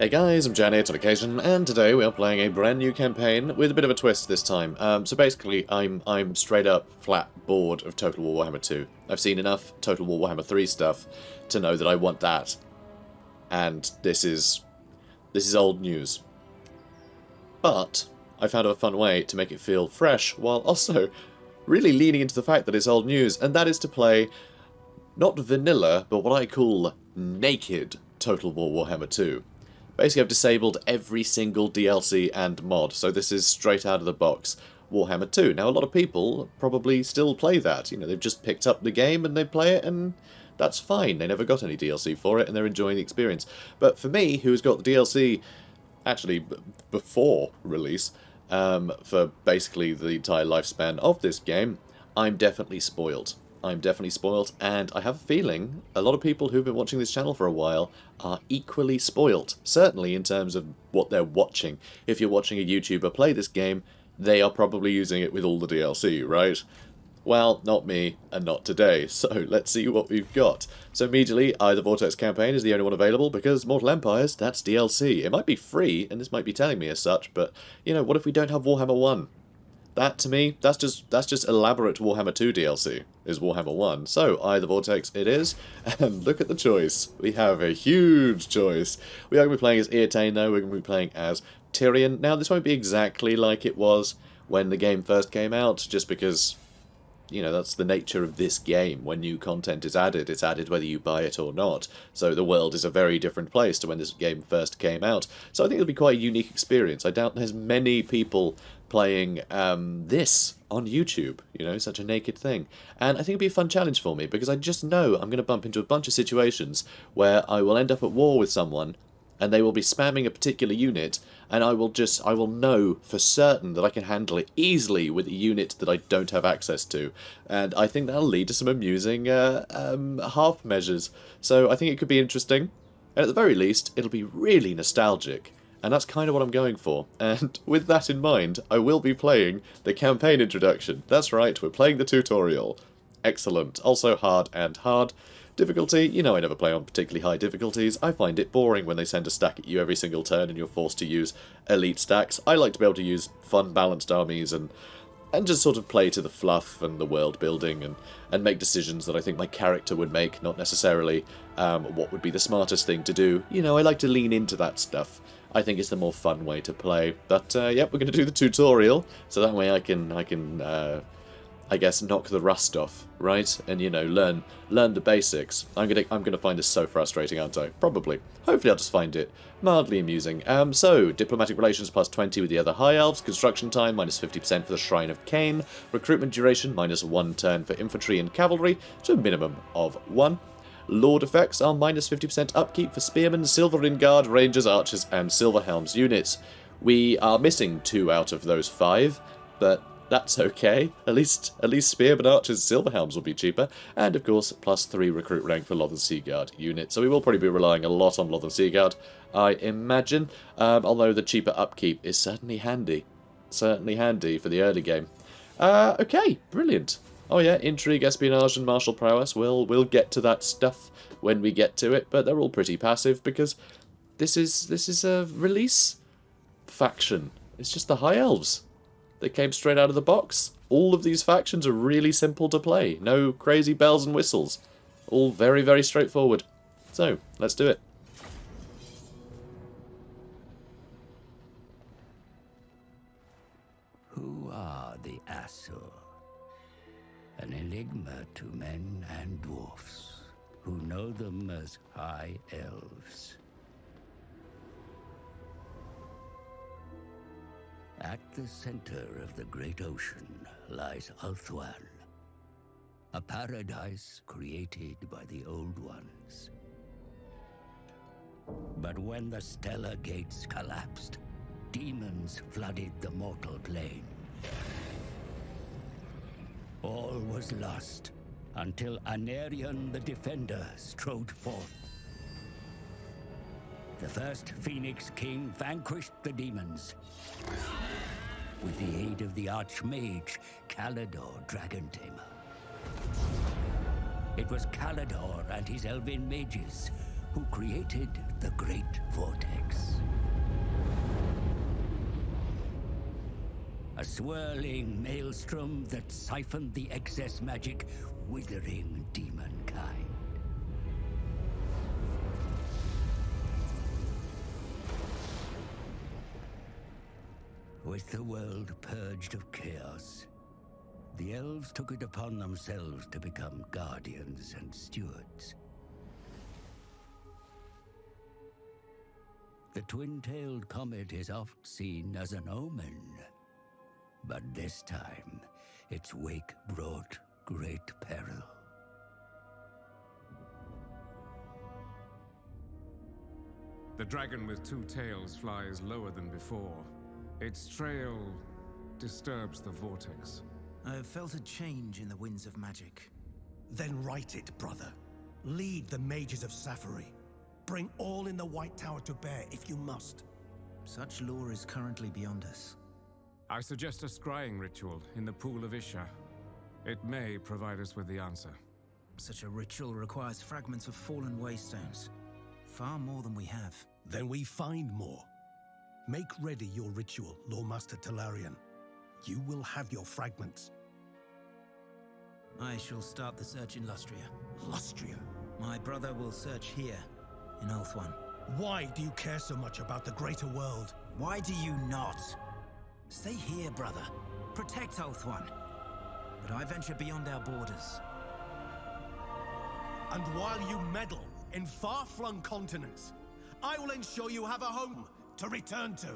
Hey guys, I'm Janet on occasion, and today we are playing a brand new campaign with a bit of a twist this time. So basically, I'm straight up flat bored of Total War Warhammer 2. I've seen enough Total War Warhammer 3 stuff to know that I want that, and this is old news. But I found a fun way to make it feel fresh, while also really leaning into the fact that it's old news, and that is to play not vanilla, but what I call naked Total War Warhammer 2. Basically, I've disabled every single DLC and mod, so this is straight out of the box Warhammer 2. Now, a lot of people probably still play that. You know, they've just picked up the game and they play it, and that's fine. They never got any DLC for it, and they're enjoying the experience. But for me, who's got the DLC actually before release, for basically the entire lifespan of this game, I'm definitely spoiled. I'm definitely spoiled, and I have a feeling a lot of people who've been watching this channel for a while are equally spoiled, certainly in terms of what they're watching. If you're watching a YouTuber play this game, they are probably using it with all the DLC, right? Well, not me, and not today, so let's see what we've got. So immediately, either Vortex Campaign is the only one available, because Mortal Empires, that's DLC. It might be free, and this might be telling me as such, but, you know, what if we don't have Warhammer 1? That, to me, that's just elaborate Warhammer 2 DLC, is Warhammer 1. So, either Vortex it is, and look at the choice. We have a huge choice. We are going to be playing as Eataine, though. We're going to be playing as Tyrion. Now, this won't be exactly like it was when the game first came out, just because, you know, that's the nature of this game. When new content is added, it's added whether you buy it or not. So the world is a very different place to when this game first came out. So I think it'll be quite a unique experience. I doubt there's many people playing this on YouTube, you know, such a naked thing. And I think it'd be a fun challenge for me, because I just know I'm going to bump into a bunch of situations where I will end up at war with someone, and they will be spamming a particular unit, and I will know for certain that I can handle it easily with a unit that I don't have access to. And I think that'll lead to some amusing half measures. So I think it could be interesting. And at the very least, it'll be really nostalgic. And that's kind of what I'm going for. And with that in mind, I will be playing the campaign introduction. That's right, we're playing the tutorial. Excellent. Also hard and hard. Difficulty, you know I never play on particularly high difficulties. I find it boring when they send a stack at you every single turn and you're forced to use elite stacks. I like to be able to use fun, balanced armies and just sort of play to the fluff and the world building and make decisions that I think my character would make, not necessarily what would be the smartest thing to do. You know, I like to lean into that stuff. I think it's the more fun way to play. But, yep, we're going to do the tutorial, so that way I can I guess, knock the rust off, right? And, you know, learn the basics. I'm gonna find this so frustrating, aren't I? Probably. Hopefully I'll just find it mildly amusing. So, diplomatic relations plus 20 with the other high elves, construction time minus 50% for the Shrine of Cain, recruitment duration minus 1 turn for infantry and cavalry, to a minimum of 1. Lord effects are minus 50% upkeep for spearmen, Elven Guard, rangers, archers, and silver helms units. We are missing 2 out of those 5, but that's okay. At least spearmen, archers, silver helms will be cheaper, and of course plus 3 recruit rank for Lothern Seaguard units. So we will probably be relying a lot on Lothern Seaguard, I imagine. Although the cheaper upkeep is certainly handy for the early game. Okay, brilliant. Oh yeah, intrigue, espionage, and martial prowess. We'll get to that stuff when we get to it, but they're all pretty passive because this is a release faction. It's just the High Elves. They came straight out of the box. All of these factions are really simple to play. No crazy bells and whistles. All very, very straightforward. So, let's do it. Who are the Asur? An enigma to men and dwarfs, who know them as High Elves. At the center of the great ocean lies Ulthuan, a paradise created by the Old Ones. But when the stellar gates collapsed, demons flooded the mortal plane. All was lost until AENARION the Defender strode forth. The first Phoenix King vanquished the demons with the aid of the Archmage, Kalidor Dragontamer. It was Kalidor and his Elven mages who created the Great Vortex. A swirling maelstrom that siphoned the excess magic, withering demonkind. With the world purged of chaos, the elves took it upon themselves to become guardians and stewards. The twin-tailed comet is oft seen as an omen, but this time its wake brought great peril. The dragon with two tails flies lower than before. Its trail disturbs the vortex. I have felt a change in the winds of magic. Then write it, brother. Lead the mages of Safari. Bring all in the White Tower to bear if you must. Such lore is currently beyond us. I suggest a scrying ritual in the pool of Isha. It may provide us with the answer. Such a ritual requires fragments of fallen waystones. Far more than we have. Then we find more. Make ready your ritual, Lawmaster Talarian. You will have your fragments. I shall start the search in Lustria. Lustria? My brother will search here, in Ulthuan. Why do you care so much about the greater world? Why do you not? Stay here, brother. Protect Ulthuan. But I venture beyond our borders. And while you meddle in far-flung continents, I will ensure you have a home to return to.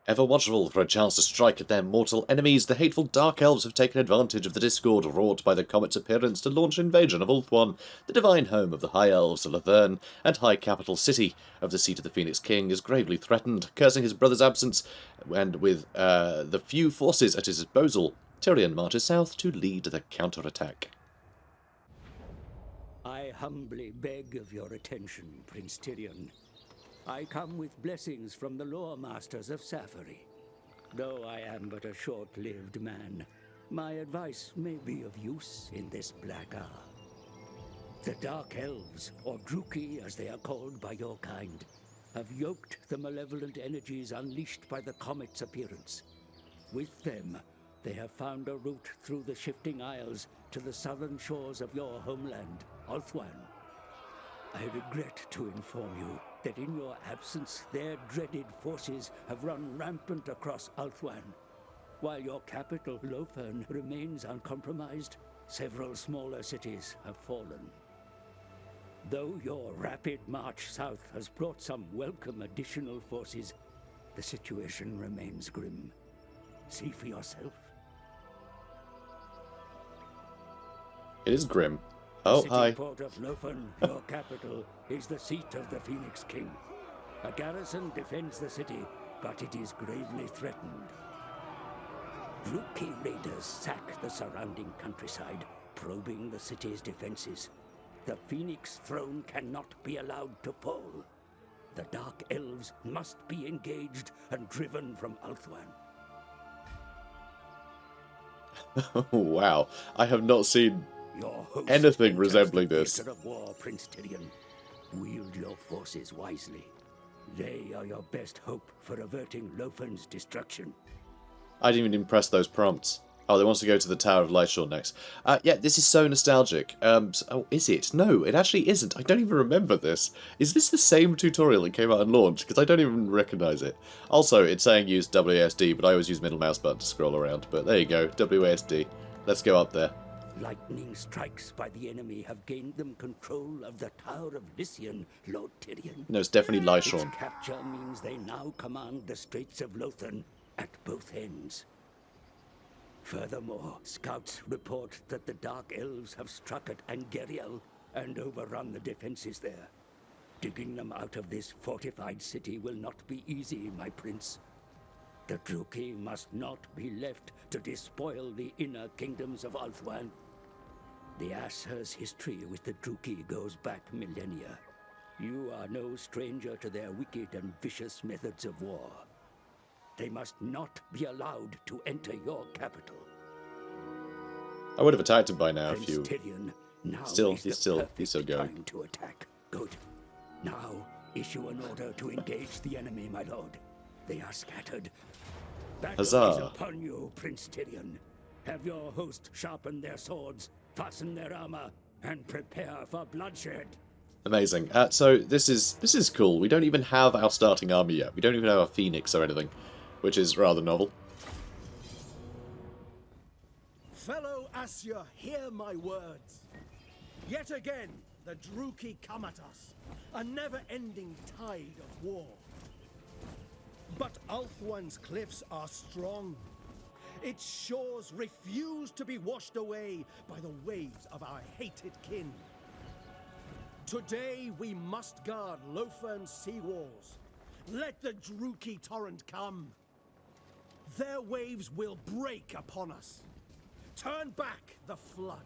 Ever watchful for a chance to strike at their mortal enemies, the hateful Dark Elves have taken advantage of the discord wrought by the comet's appearance to launch an invasion of Ulthuan, the divine home of the High Elves of Laverne, and high capital city of the seat of the Phoenix King is gravely threatened, cursing his brother's absence, and with the few forces at his disposal, Tyrion marches south to lead the counterattack. I humbly beg of your attention, Prince Tyrion. I come with blessings from the lore masters of Safari. Though I am but a short-lived man, my advice may be of use in this black hour. The Dark Elves, or Druki as they are called by your kind, have yoked the malevolent energies unleashed by the comet's appearance. With them, they have found a route through the shifting isles to the southern shores of your homeland, Ulthuan. I regret to inform you that in your absence their dreaded forces have run rampant across Ulthuan. While your capital, Lofern, remains uncompromised, several smaller cities have fallen. Though your rapid march south has brought some welcome additional forces, the situation remains grim. See for yourself. It is grim. Oh, hi. The port of Lofern, your capital, is the seat of the Phoenix King. A garrison defends the city, but it is gravely threatened. Druki raiders sack the surrounding countryside, probing the city's defenses. The Phoenix throne cannot be allowed to fall. The Dark Elves must be engaged and driven from Ulthuan. Wow, I have not seen Your host anything enters resembling the this. theater of war, Prince Tyrion. Wield your forces wisely. They are your best hope for averting Lofern's destruction. I didn't even impress those prompts. Oh, they want us to go to the Tower of Lightshore next. Yeah, this is so nostalgic. Oh, is it? No, it actually isn't. I don't even remember this. Is this the same tutorial that came out on launch? Because I don't even recognise it. Also, it's saying use WASD, but I always use middle mouse button to scroll around. But there you go, WASD. Let's go up there. Lightning strikes by the enemy have gained them control of the Tower of Lycian, Lord Tyrion. No, it's definitely Lyshawn. Its capture means they now command the Straits of Lothern at both ends. Furthermore, scouts report that the Dark Elves have struck at Angeriel and overrun the defenses there. Digging them out of this fortified city will not be easy, my prince. The Druki must not be left to despoil the inner kingdoms of Ulthuan. The HEIR's history with the Druki goes back millennia. You are no stranger to their wicked and vicious methods of war. They must not be allowed to enter your capital. I would have attacked him by now if Prince you... Tyrion, now he's is still the perfect going. time to attack. Good. Now issue an order to engage the enemy, my lord. They are scattered. Battle is Huzzah. upon you, Prince Tyrion. Have your host sharpen their swords, fasten their armor, and prepare for bloodshed. Amazing. So this is cool. We don't even have our starting army yet. We don't even have a phoenix or anything, which is rather novel. Fellow Asya, hear my words. Yet again, the Druki come at us, a never-ending tide of war. But Ulthuan's cliffs are strong. Its shores refuse to be washed away by the waves of our hated kin. Today we must guard Lofern's sea walls. Let the Druki torrent come. Their waves will break upon us. Turn back the flood.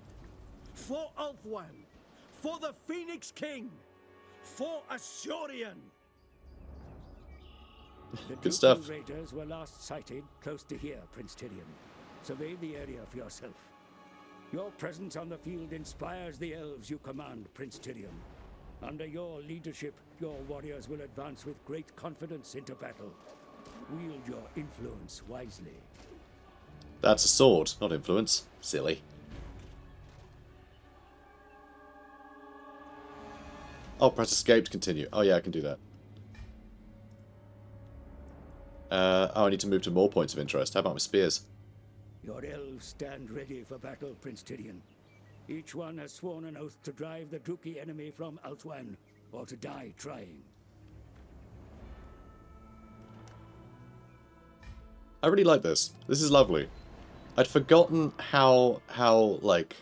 For Ulthuan, for the Phoenix King, for Asurion. The Good stuff. Druki raiders were last sighted close to here, Prince Tyrion. Survey the area for yourself. Your presence on the field inspires the elves you command, Prince Tyrion. Under your leadership, your warriors will advance with great confidence into battle. Wield your influence wisely. That's a sword, not influence. Silly. Oh, press escape to continue. Oh yeah, I can do that. Oh, I need to move to more points of interest. How about my spears? Your elves stand ready for battle, Prince Tyrion. Each one has sworn an oath to drive the Druki enemy from Ulthuan, or to die trying. I really like this. This is lovely. I'd forgotten how like,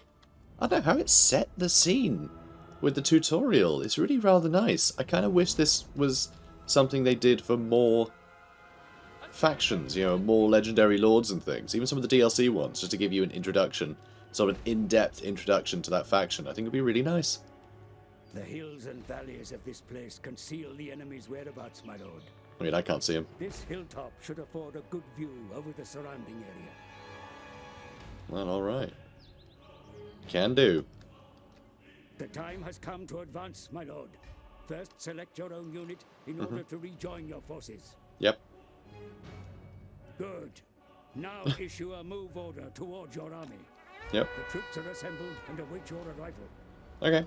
I don't know, how it set the scene with the tutorial. It's really rather nice. I kind of wish this was something they did for more factions, you know, more legendary lords and things. Even some of the DLC ones, just to give you an introduction, sort of an in-depth introduction to that faction. I think it'd be really nice. The hills and valleys of this place conceal the enemy's whereabouts, my lord. I mean, I can't see him. This hilltop should afford a good view over the surrounding area. Well, alright. Can do. The time has come to advance, my lord. First, select your own unit in order to rejoin your forces. Yep. Good. Now issue a move order towards your army. Yep. The troops are assembled and await your arrival. Okay.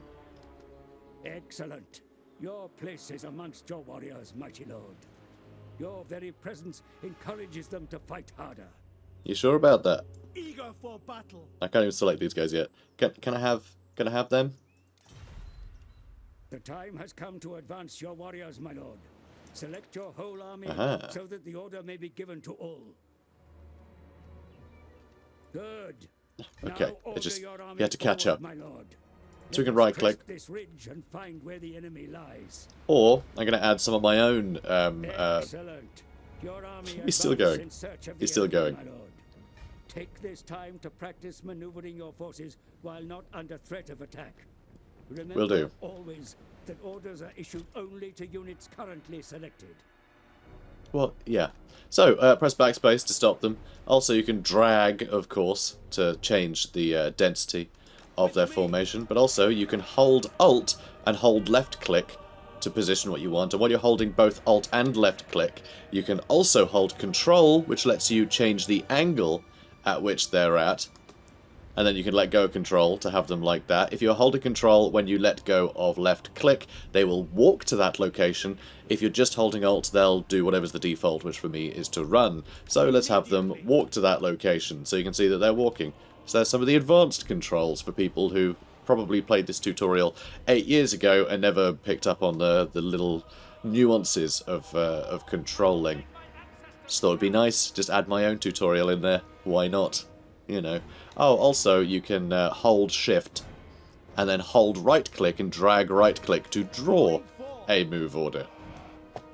Excellent. Your place is amongst your warriors, mighty lord. Your very presence encourages them to fight harder. You sure about that? Eager for battle. I can't even select these guys yet. Can I have them? The time has come to advance your warriors, my lord. Select your whole army so that the order may be given to all. Good. Okay, Now order your army you had to catch forward, up. my lord. So we can Let us right click, crest this ridge and find where the enemy lies. or I'm going to add some of my own. Excellent. Your army He's still advance going. in search of He's the still enemy, going. my lord. Take this time to practice maneuvering your forces while not under threat of attack. Remember Will do. always that orders are issued only to units currently selected. Well, yeah. So press backspace to stop them. Also, you can drag, of course, to change the density of their formation. But also, you can hold Alt and hold left click to position what you want. And while you're holding both Alt and left click, you can also hold Control, which lets you change the angle at which they're at. And then you can let go of Control to have them like that. If you're holding Control when you let go of left click, they will walk to that location. If you're just holding Alt, they'll do whatever's the default, which for me is to run. So let's have them walk to that location so you can see that they're walking. So there's some of the advanced controls for people who probably played this tutorial 8 years ago and never picked up on the little nuances of controlling. Just thought it'd be nice, just add my own tutorial in there. Why not? You know. Oh, also you can hold shift and then hold right click and drag right click to draw a move order.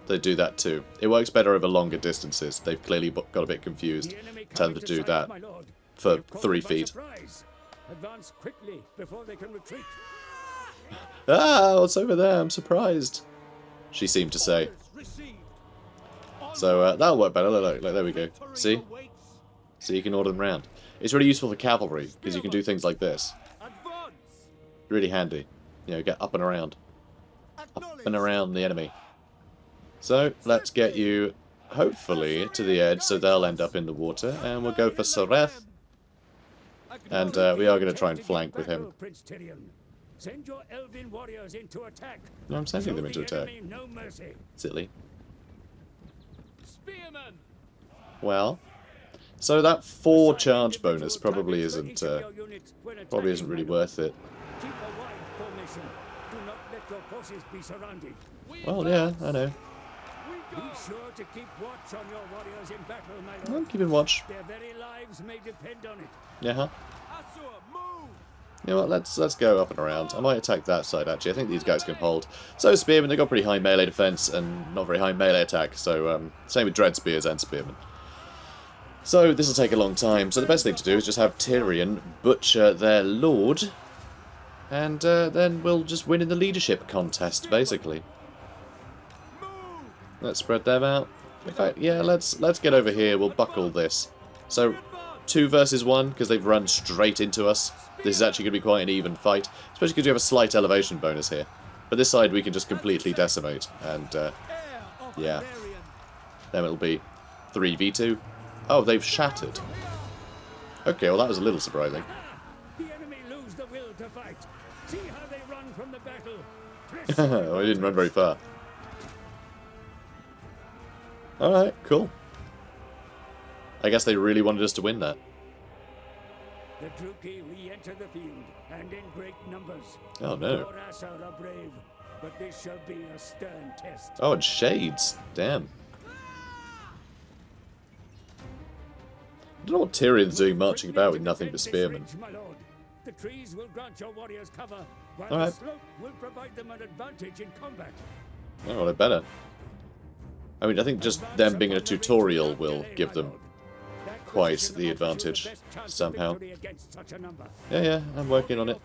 They do that too. It works better over longer distances. They've clearly got a bit confused. Tell them to do that for 3 feet. Advance quickly before they can retreat. Ah, what's over there? I'm surprised. She seemed to say. So that'll work better. Look, there we go. See? so you can order them round. It's really useful for cavalry, because you can do things like this. Advance! Really handy. You know, get up and around. Up and around the enemy. So, let's get you, hopefully, to the edge, so they'll end up in the water, and we'll go for Sareth. And we are going to try and flank with him. Prince Tyrion. Send your Elven warriors into attack. No, I'm sending Show them into the attack. enemy no mercy. Silly. Spearmen! Well, so that 4 charge bonus probably isn't really worth it. Keep a wide formation. Do not let your forces be surrounded. Well, yeah, I know. Be sure to keep watch on your warriors in battle, my I'm lord. keeping watch. Their very lives may depend on it. Yeah, huh? Assur, move! You know what, let's go up and around. I might attack that side, actually. I think these guys can hold. So, Spearmen, they've got pretty high melee defense and not very high melee attack. So, same with Dread Spears and Spearmen. So, this will take a long time. So, the best thing to do is just have Tyrion butcher their lord. And then we'll just win in the leadership contest, basically. Let's spread them out. In fact, yeah, let's get over here. We'll buckle this. So, 2 versus 1, because they've run straight into us. This is actually going to be quite an even fight, especially because we have a slight elevation bonus here. But this side we can just completely decimate, and yeah, then it'll be 3v2. Oh, they've shattered. Okay, well that was a little surprising. The enemy lose the will to fight. See how they run from the battle. Well, I didn't run very far. Alright, cool. I guess they really wanted us to win that. The Druki re-enter the field, and in great numbers. Oh no. Your Assur are brave, but this shall be a stern test. Oh, and shades. Damn. I don't know what Tyrion's doing marching about with nothing but spearmen. My lord. The trees will grant your warriors cover, while All right. the slope will provide them an advantage in combat. Oh, well, they better. I mean, I think just them being in a tutorial will give them quite the advantage, somehow. Yeah, I'm working on it.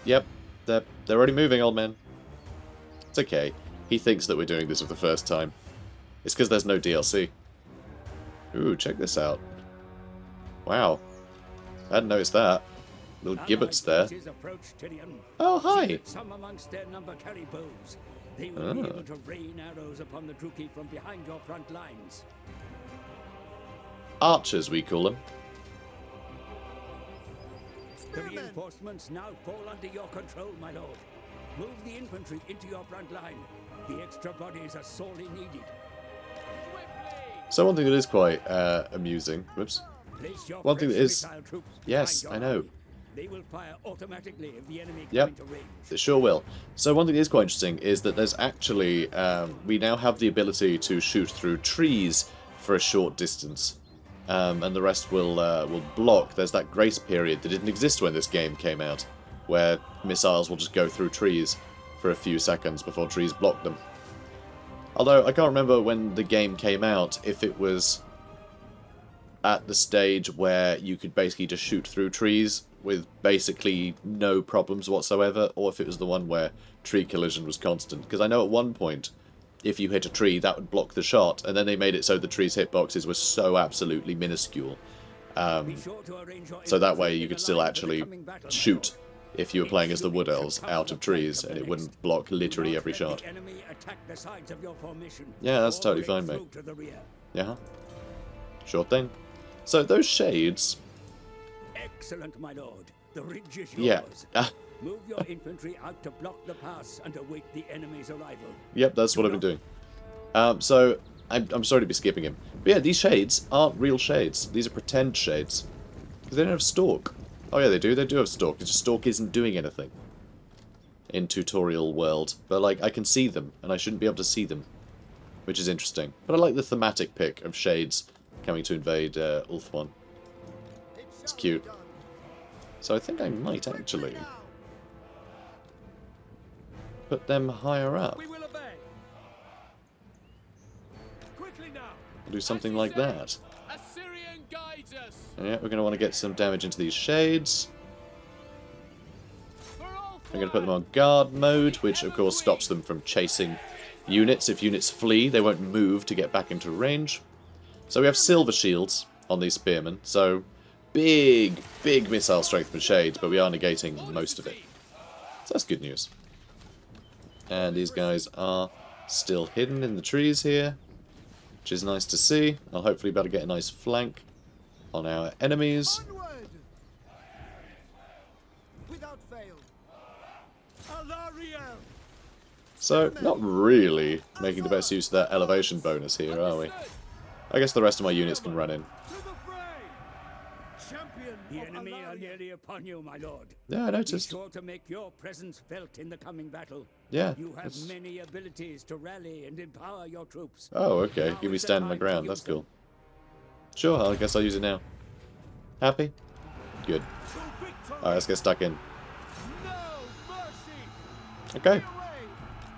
Yep, they're already moving, old man. It's okay. He thinks that we're doing this for the first time. It's because there's no DLC. Ooh, check this out. Wow. I hadn't noticed that. Little gibbets there. Oh, hi! Some amongst their number carry bows. They will be able to rain arrows upon the Druki from behind your front lines. Archers, we call them. The reinforcements now fall under your control, my lord. Move the infantry into your front line. The extra bodies are sorely needed. So one thing that is quite amusing, whoops. One thing that is, yes, I know. They will fire automatically if the enemy Yep, come into range. it sure will. So one thing that is quite interesting is that there's actually, we now have the ability to shoot through trees for a short distance. And the rest will block. There's that grace period that didn't exist when this game came out, where missiles will just go through trees for a few seconds before trees block them. Although, I can't remember when the game came out, if it was at the stage where you could basically just shoot through trees with basically no problems whatsoever, or if it was the one where tree collision was constant. Because I know at one point, if you hit a tree, that would block the shot, and then they made it so the tree's hitboxes were so absolutely minuscule. So that way you could still actually shoot if you were playing as the Wood Elves out of trees, and it wouldn't block literally every shot. Yeah, that's totally fine, mate. Yeah. Sure thing. So those shades... Excellent, my lord. The ridge is Yeah. yours. Move your infantry out to block the pass and await the enemy's arrival. Yep, that's what I've been doing. So, I'm sorry to be skipping him. But yeah, these shades aren't real shades. These are pretend shades. Because they don't have stalk. Oh yeah, they do. They do have stalk. It's just stalk isn't doing anything. In tutorial world. But like, I can see them, and I shouldn't be able to see them. Which is interesting. But I like the thematic pick of shades coming to invade Ulthuan. It's cute. So I think I might actually put them higher up. We will obey. Quickly now. Do something like that. Assyrian guides us. Yeah, we're going to want to get some damage into these shades. We're going to put them on guard mode, which of course stops them from chasing units. If units flee, they won't move to get back into range. So we have silver shields on these spearmen, so big missile strength from Shades, but we are negating most of it. So that's good news. And these guys are still hidden in the trees here, which is nice to see. I'll hopefully be able to get a nice flank on our enemies. Onward! Without fail. Alariel! So, not really making the best use of that elevation bonus here, are we? I guess the rest of my units can run in. To the fray! Champion The of enemy are Alariel. nearly upon you, my lord. Yeah, I Be noticed. sure to make your presence felt in the coming battle. Yeah. You have it's- many abilities to rally and empower your troops. Oh, okay. Now Give me is the stand my time to ground. use That's them. cool. Sure, I guess I'll use it now. Happy? Good. To victory! Alright, let's get stuck in. No mercy! Okay, Away!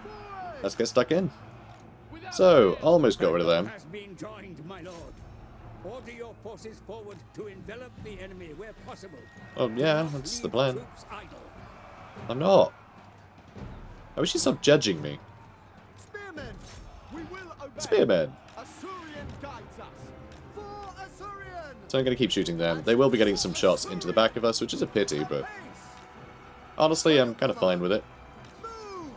Forward! let's get stuck in. So, almost got rid of them. Has been joined, my lord. Order your forces forward to envelop the enemy where possible. Oh, yeah, Do not that's the leave plan. troops idle. I'm not. I wish you'd stop judging me. Spearmen! We will obey! Spearmen. Assyrian guides us! For Assyrian! So I'm going to keep shooting them. They will be getting some shots into the back of us, which is a pity, but honestly, I'm kind of fine with it. Move!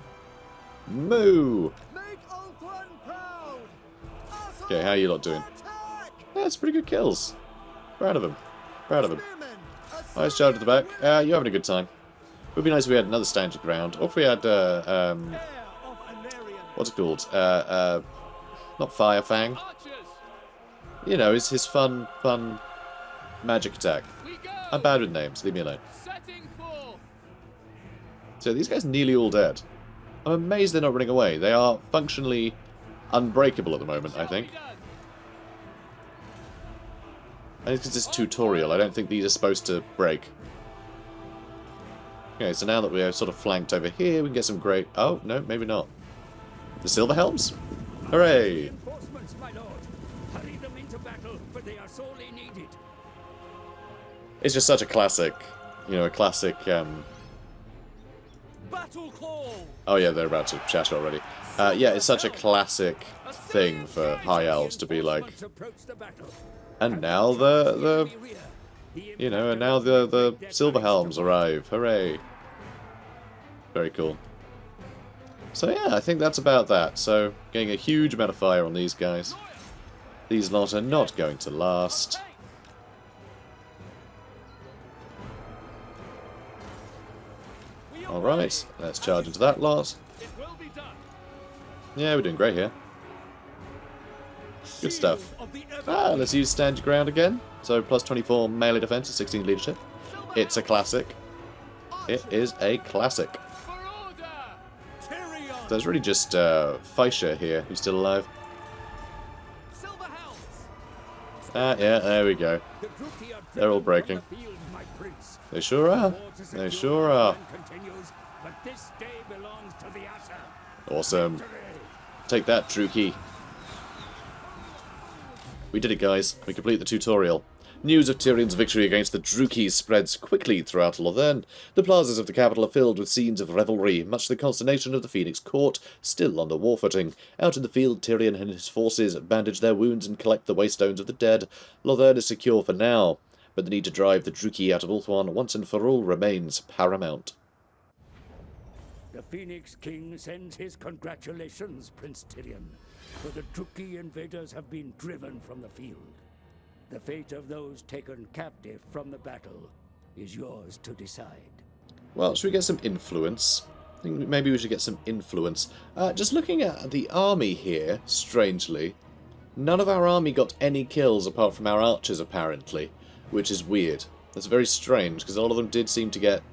Moo! Make Ulthuan proud! Okay, how are you lot doing? Attack! Yeah, it's pretty good kills. Proud of them. Proud of them. Spearmen! Nice charge at the back. You're having a good time. It would be nice if we had another stand your ground, or if we had, Heir of AENARION! what's it called? Not Fire Fang. You know, his fun magic attack. I'm bad with names, leave me alone. So these guys are nearly all dead. I'm amazed they're not running away. They are functionally unbreakable at the moment, I think. I think it's this tutorial. I don't think these are supposed to break. Okay, so now that we are sort of flanked over here, we can get some great... Oh, no, maybe not. The Silver Helms? Hooray! Reinforcements, my lord. Hurry them into battle, for they are sorely needed. It's just such a classic, you know, a classic... Battle call! Oh yeah, they're about to chatter already. Yeah, it's such a classic thing for High Elves to be like... Reinforcements approach the battle. And now you know, and now the Silver Helms arrive. Hooray! Very cool. So yeah, I think that's about that. So, getting a huge amount of fire on these guys. These lot are not going to last. Alright, let's charge into that lot. Yeah, we're doing great here. Good stuff. Let's use stand your ground again. So plus 24 melee defense and 16 leadership. It's a classic. It is a classic. Tyrion! There's really just Fisher here, who's still alive. Silver Helms! Yeah, there we go. The Druki are They're all driven breaking. from the field, my prince. They sure are. War to They secure sure the are. land continues, but this day belongs to the Asher. Awesome. Victory! Take that, Druki. We did it, guys. We complete the tutorial. News of Tyrion's victory against the Druki spreads quickly throughout Lothairn. The plazas of the capital are filled with scenes of revelry, much to the consternation of the Phoenix court, still on the war footing. Out in the field, Tyrion and his forces bandage their wounds and collect the waystones of the dead. Lothairn is secure for now, but the need to drive the Druki out of Ulthuan once and for all remains paramount. The Phoenix King sends his congratulations, Prince Tyrion, for the Druki invaders have been driven from the field. The fate of those taken captive from the battle is yours to decide. Well, should we get some influence? I think maybe we should get some influence. Just looking at the army here, strangely, none of our army got any kills apart from our archers, apparently, which is weird. That's very strange, because all of them did seem to get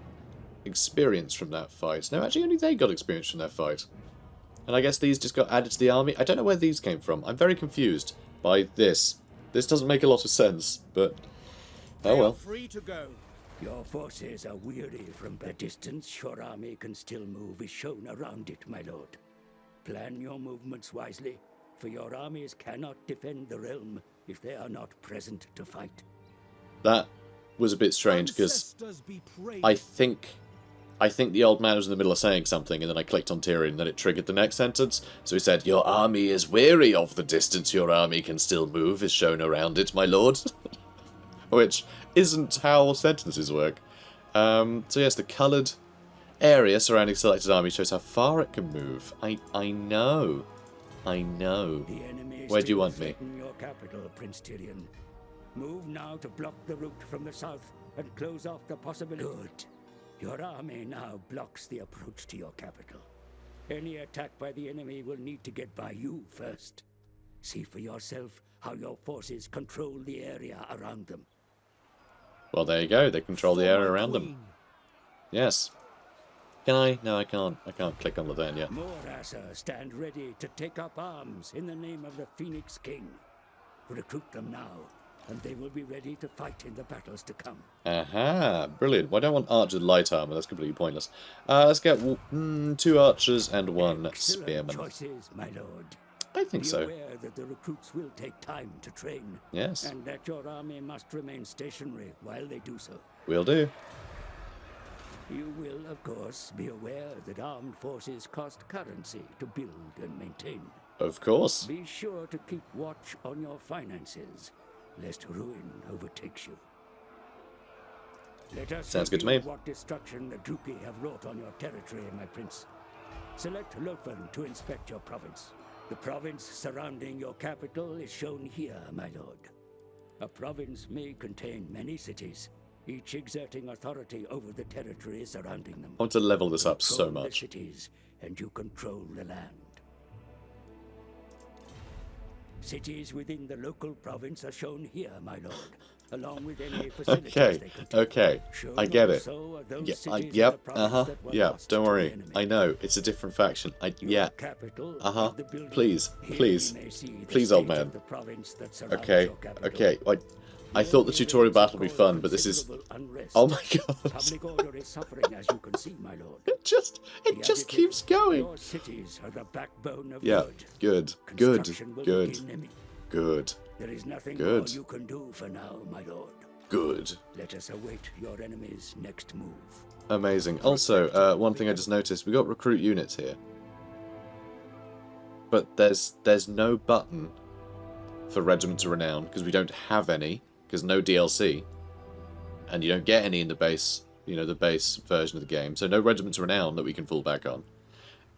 experience from that fight. No, actually, only they got experience from that fight. And I guess these just got added to the army. I don't know where these came from. I'm very confused by this. This doesn't make a lot of sense, but... Oh well. Free to go. Your forces are weary from the distance your army can still move is shown around it, my lord. Plan your movements wisely, for your armies cannot defend the realm if they are not present to fight. That was a bit strange, because Ancestors be praised. I think I think the old man was in the middle of saying something, and then I clicked on Tyrion, and then it triggered the next sentence. So he said, "Your army is weary of the distance your army can still move is shown around it, my lord." Which isn't how sentences work. So yes, the coloured area surrounding selected army shows how far it can move. I know. I know. The enemy Where do you still want me? threaten your capital, Prince Tyrion. Move now to block the route from the south and close off the possibility. Good. Your army now blocks the approach to your capital. Any attack by the enemy will need to get by you first. See for yourself how your forces control the area around them. Well, there you go. They control the area around them. Yes. Can I? No, I can't. I can't click on the then yet. More Asser stand ready to take up arms in the name of the Phoenix King. Recruit them now, and they will be ready to fight in the battles to come. Aha, brilliant. Well, I don't want archers with light armor. That's completely pointless. Let's get 2 archers and 1 Excellent spearman. choices, my lord. I think Be so. aware that the recruits will take time to train. Yes. And that your army must remain stationary while they do so. Will do. You will, of course, be aware that armed forces cost currency to build and maintain. Of course. Be sure to keep watch on your finances, lest ruin overtakes you. Let us Sounds good to me. review what destruction the Druki have wrought on your territory, my prince. Select Lothern to inspect your province. The province surrounding your capital is shown here, my lord. A province may contain many cities, each exerting authority over the territory surrounding them. I want to level this up so Control the much. cities, and you control the land. Cities within the local province are shown here, my lord, along with any facilities Okay, they contain. okay, Shown I get it. also are those Yeah, cities in the yep, province that were yeah, lost don't to the worry. enemy. I know, it's a different faction. Your Yeah, capital uh-huh, is the building. please, Here please, you may see the please, old state of man. the province that surrounds okay, your capital. okay. I thought the tutorial battle would be fun, but this is... Oh my god. Public order is suffering, as you can see, my lord. It just keeps going. Your cities are the backbone of Yeah, good, good, Construction will good, begin good, There is nothing Good. more you can do for now, my lord. good. Let us await your enemy's next move. Amazing. Also, one thing I just noticed, we got recruit units here. But there's no button for Regiments of Renown, because we don't have any, because no DLC. And you don't get any in the base, the base version of the game. So no Regiments of Renown that we can fall back on.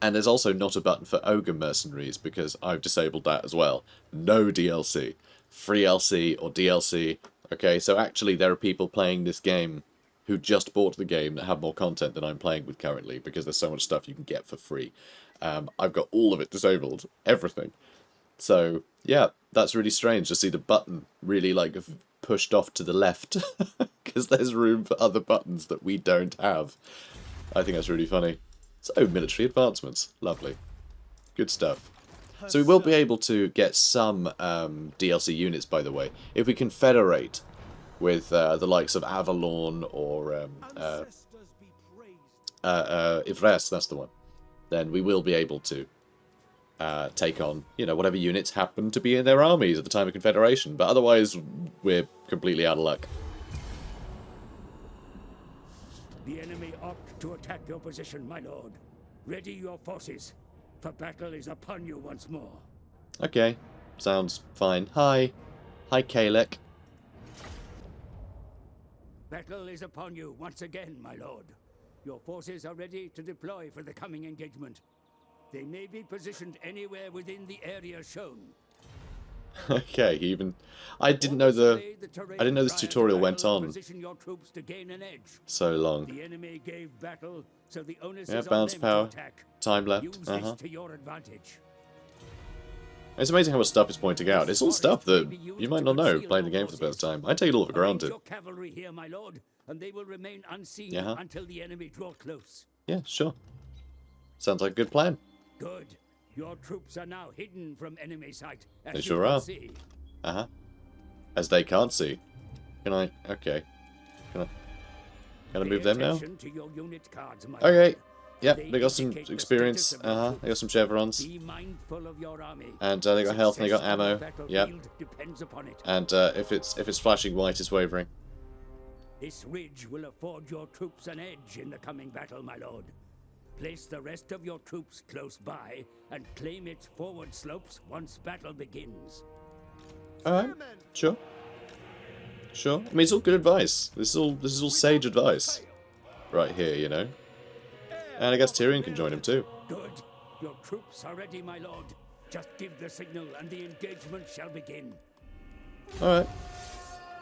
And there's also not a button for Ogre Mercenaries, because I've disabled that as well. No DLC. Free LC or DLC. Okay, so actually there are people playing this game who just bought the game that have more content than I'm playing with currently, because there's so much stuff you can get for free. I've got all of it disabled. Everything. So, yeah, that's really strange to see the button really, pushed off to the left. Because there's room for other buttons that we don't have. I think that's really funny. So, military advancements. Lovely. Good stuff. So we will be able to get some DLC units, by the way, if we confederate with the likes of Avalon or Ancestors be praised. Ivres, that's the one. Then we will be able to take on, whatever units happen to be in their armies at the time of confederation. But otherwise, we're completely out of luck. The enemy opt to attack your position, my lord. Ready your forces, for battle is upon you once more. Okay, sounds fine. Hi. Hi, Kalek. Battle is upon you once again, my lord. Your forces are ready to deploy for the coming engagement. They may be positioned anywhere within the area shown. Okay, I didn't know this tutorial went on Position your troops to gain an edge. so long. The enemy gave battle, so the onus Yeah, is on bounce them power. to attack. Time left. Use this to your advantage. It's amazing how much stuff is pointing out. It's all stuff that you might not know playing the game for the first time. I take it all for granted. Arrange your cavalry here, my lord, and they will remain unseen Yeah. until the enemy draw close. Yeah, sure. Sounds like a good plan. Good. Your troops are now hidden from enemy sight, as They you sure can are. see. Uh-huh. As they can't see. Can I... Okay. Can I Pay move them now? attention to your unit cards, my Okay. lord. Yep, They they got some indicate the experience. status of your Uh-huh. They got troops. some chevrons. Be mindful of your army. And they got health and they got Success on the ammo. Yep. battlefield depends upon it. And if it's flashing white, it's wavering. This ridge will afford your troops an edge in the coming battle, my lord. Place the rest of your troops close by and claim its forward slopes once battle begins. Alright, sure. Sure. I mean, it's all good advice. This is all sage advice. Right here, you know. And I guess Tyrion can join him too. Good. Your troops are ready, my lord. Just give the signal and the engagement shall begin. Alright.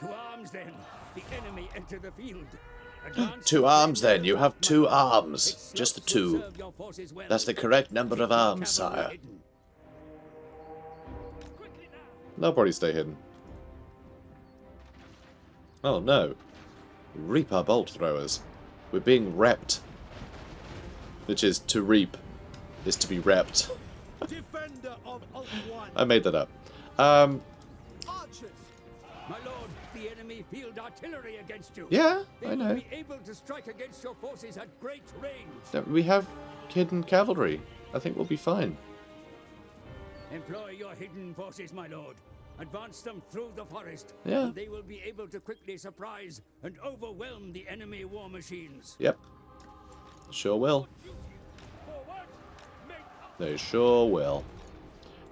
To arms then. The enemy enter the field. Advance 2 arms then. You have 2 arms. Its Just the slopes will 2. serve your forces well. That's the correct number of arms, Cavalry sire. hidden. They'll probably stay hidden. Oh no. Reaper bolt throwers. We're being repped. Which is to reap. Is to be repped. Defender of Alt 1. I made that up. Archers. My lord, the enemy field artillery against you. Yeah, They I will know. be able to strike against your forces at great range. We have hidden cavalry. I think we'll be fine. Employ your hidden forces, my lord. Advance them through the forest. Yeah. And they will be able to quickly surprise and overwhelm the enemy war machines. Yep. Sure will. They sure will.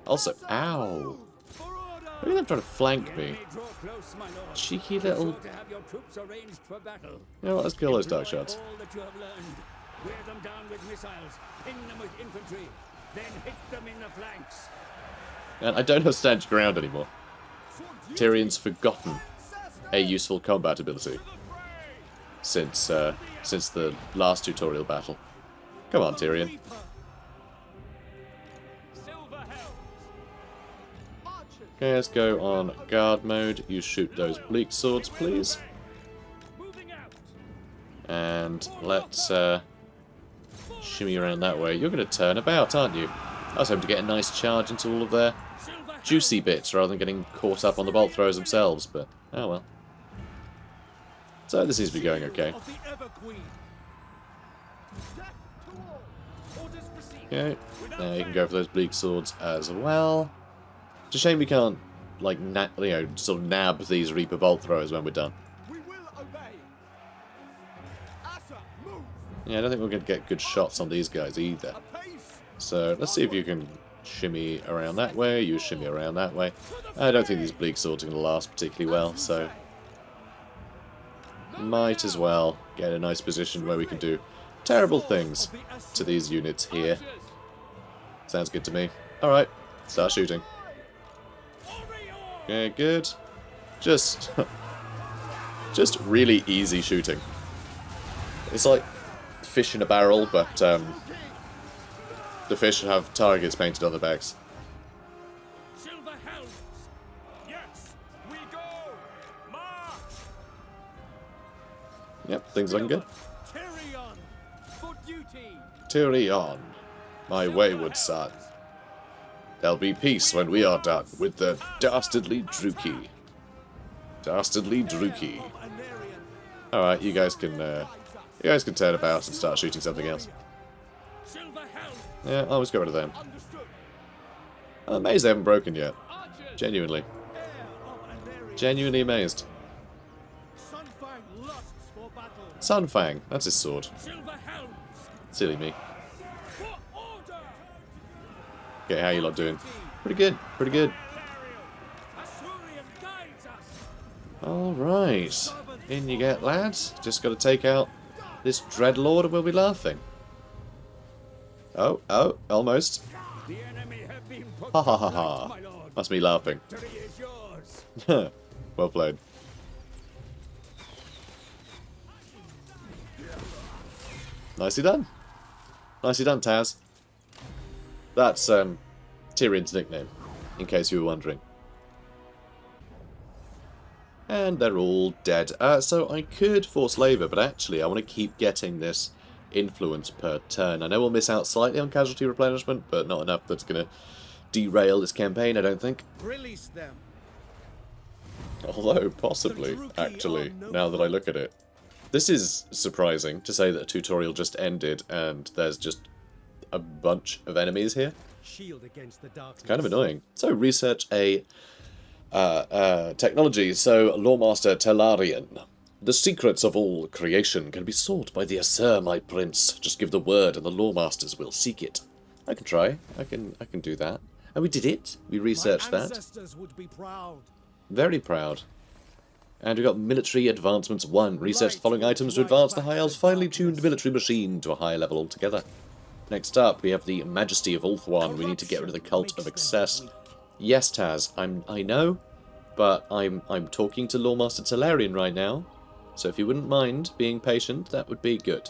Also, ow. For order. Look at them trying to flank The me. enemy draw close, my lord. Cheeky Be little... sure to have your troops arranged for battle. You know what, let's kill those dark Employ shots. all that you have learned. Wear them down with missiles. Pin them with infantry. Then hit them in the flanks. And I don't have stand your ground anymore. Tyrion's forgotten a useful combat ability since the last tutorial battle. Come on, Tyrion. Okay, let's go on guard mode. You shoot those bleak swords, please. And let's shimmy around that way. You're going to turn about, aren't you? I was hoping to get a nice charge into all of their juicy bits rather than getting caught up on the bolt throwers themselves, but oh well. So this seems to be going okay. Of the Ever Queen. Death to all. Orders received. Okay, now you can go for those bleak swords as well. It's a shame we can't, like, sort of nab these Reaper bolt throwers when we're done. We will obey. Asa, move. Yeah, I don't think we're going to get good shots on these guys either. Apace. So let's see if you can shimmy around that way, you shimmy around that way. I don't think these bleak swords are going to last particularly well, so might as well get a nice position where we can do terrible things to these units here. Sounds good to me. Alright, start shooting. Okay, good. Just really easy shooting. It's like fish in a barrel, but the fish have targets painted on their backs. Silver helms. Yes, we go. March. Yep, things looking good. Tyrion, for duty. Tyrion, my wayward son. There'll be peace when we are done with the dastardly Druki. Dastardly Druki. Of AENARION. Alright, you guys can turn about and start shooting something else. Silver helms. Yeah, I'll just get rid of them. Understood. I'm amazed they haven't broken yet. Archers. Genuinely. Heir of AENARION. Genuinely amazed. Sunfang lusts for battle. Sunfang, that's his sword. Silver helms. Silly me. For order. Okay, how you lot doing? Pretty good, pretty good. Asurion guides us. Alright. In you get, lads. Just gotta take out this Dreadlord and we'll be laughing. Oh, almost. The enemy have been put Ha ha to ha flight, ha. my lord. Must be laughing. Victory is yours. Well played. Nicely done. Nicely done, Taz. That's Tyrion's nickname, in case you were wondering. And they're all dead. So I could force labour, but actually I want to keep getting this influence per turn. I know we'll miss out slightly on casualty replenishment, but not enough that's going to derail this campaign, I don't think. Release them. Although, possibly, actually, now that I look at it. This is surprising, to say that a tutorial just ended and there's just a bunch of enemies here. Shield against the darkness. Kind of annoying. So, research a technology. So, Lawmaster Telarian. The secrets of all creation can be sought by the HEIR, my prince. Just give the word and the Lawmasters will seek it. I can try. I can do that. And we did it. We researched that. Ancestors would be proud. Very proud. And we got Military Advancements 1. Research the following items to advance the High Elves' finely tuned military machine to a higher level altogether. Next up, we have the Majesty of Ulthuan. We need to get rid of the Cult of Excess. Yes, Taz, I know, but I'm talking to Lawmaster Tyrion right now. So if you wouldn't mind being patient, that would be good.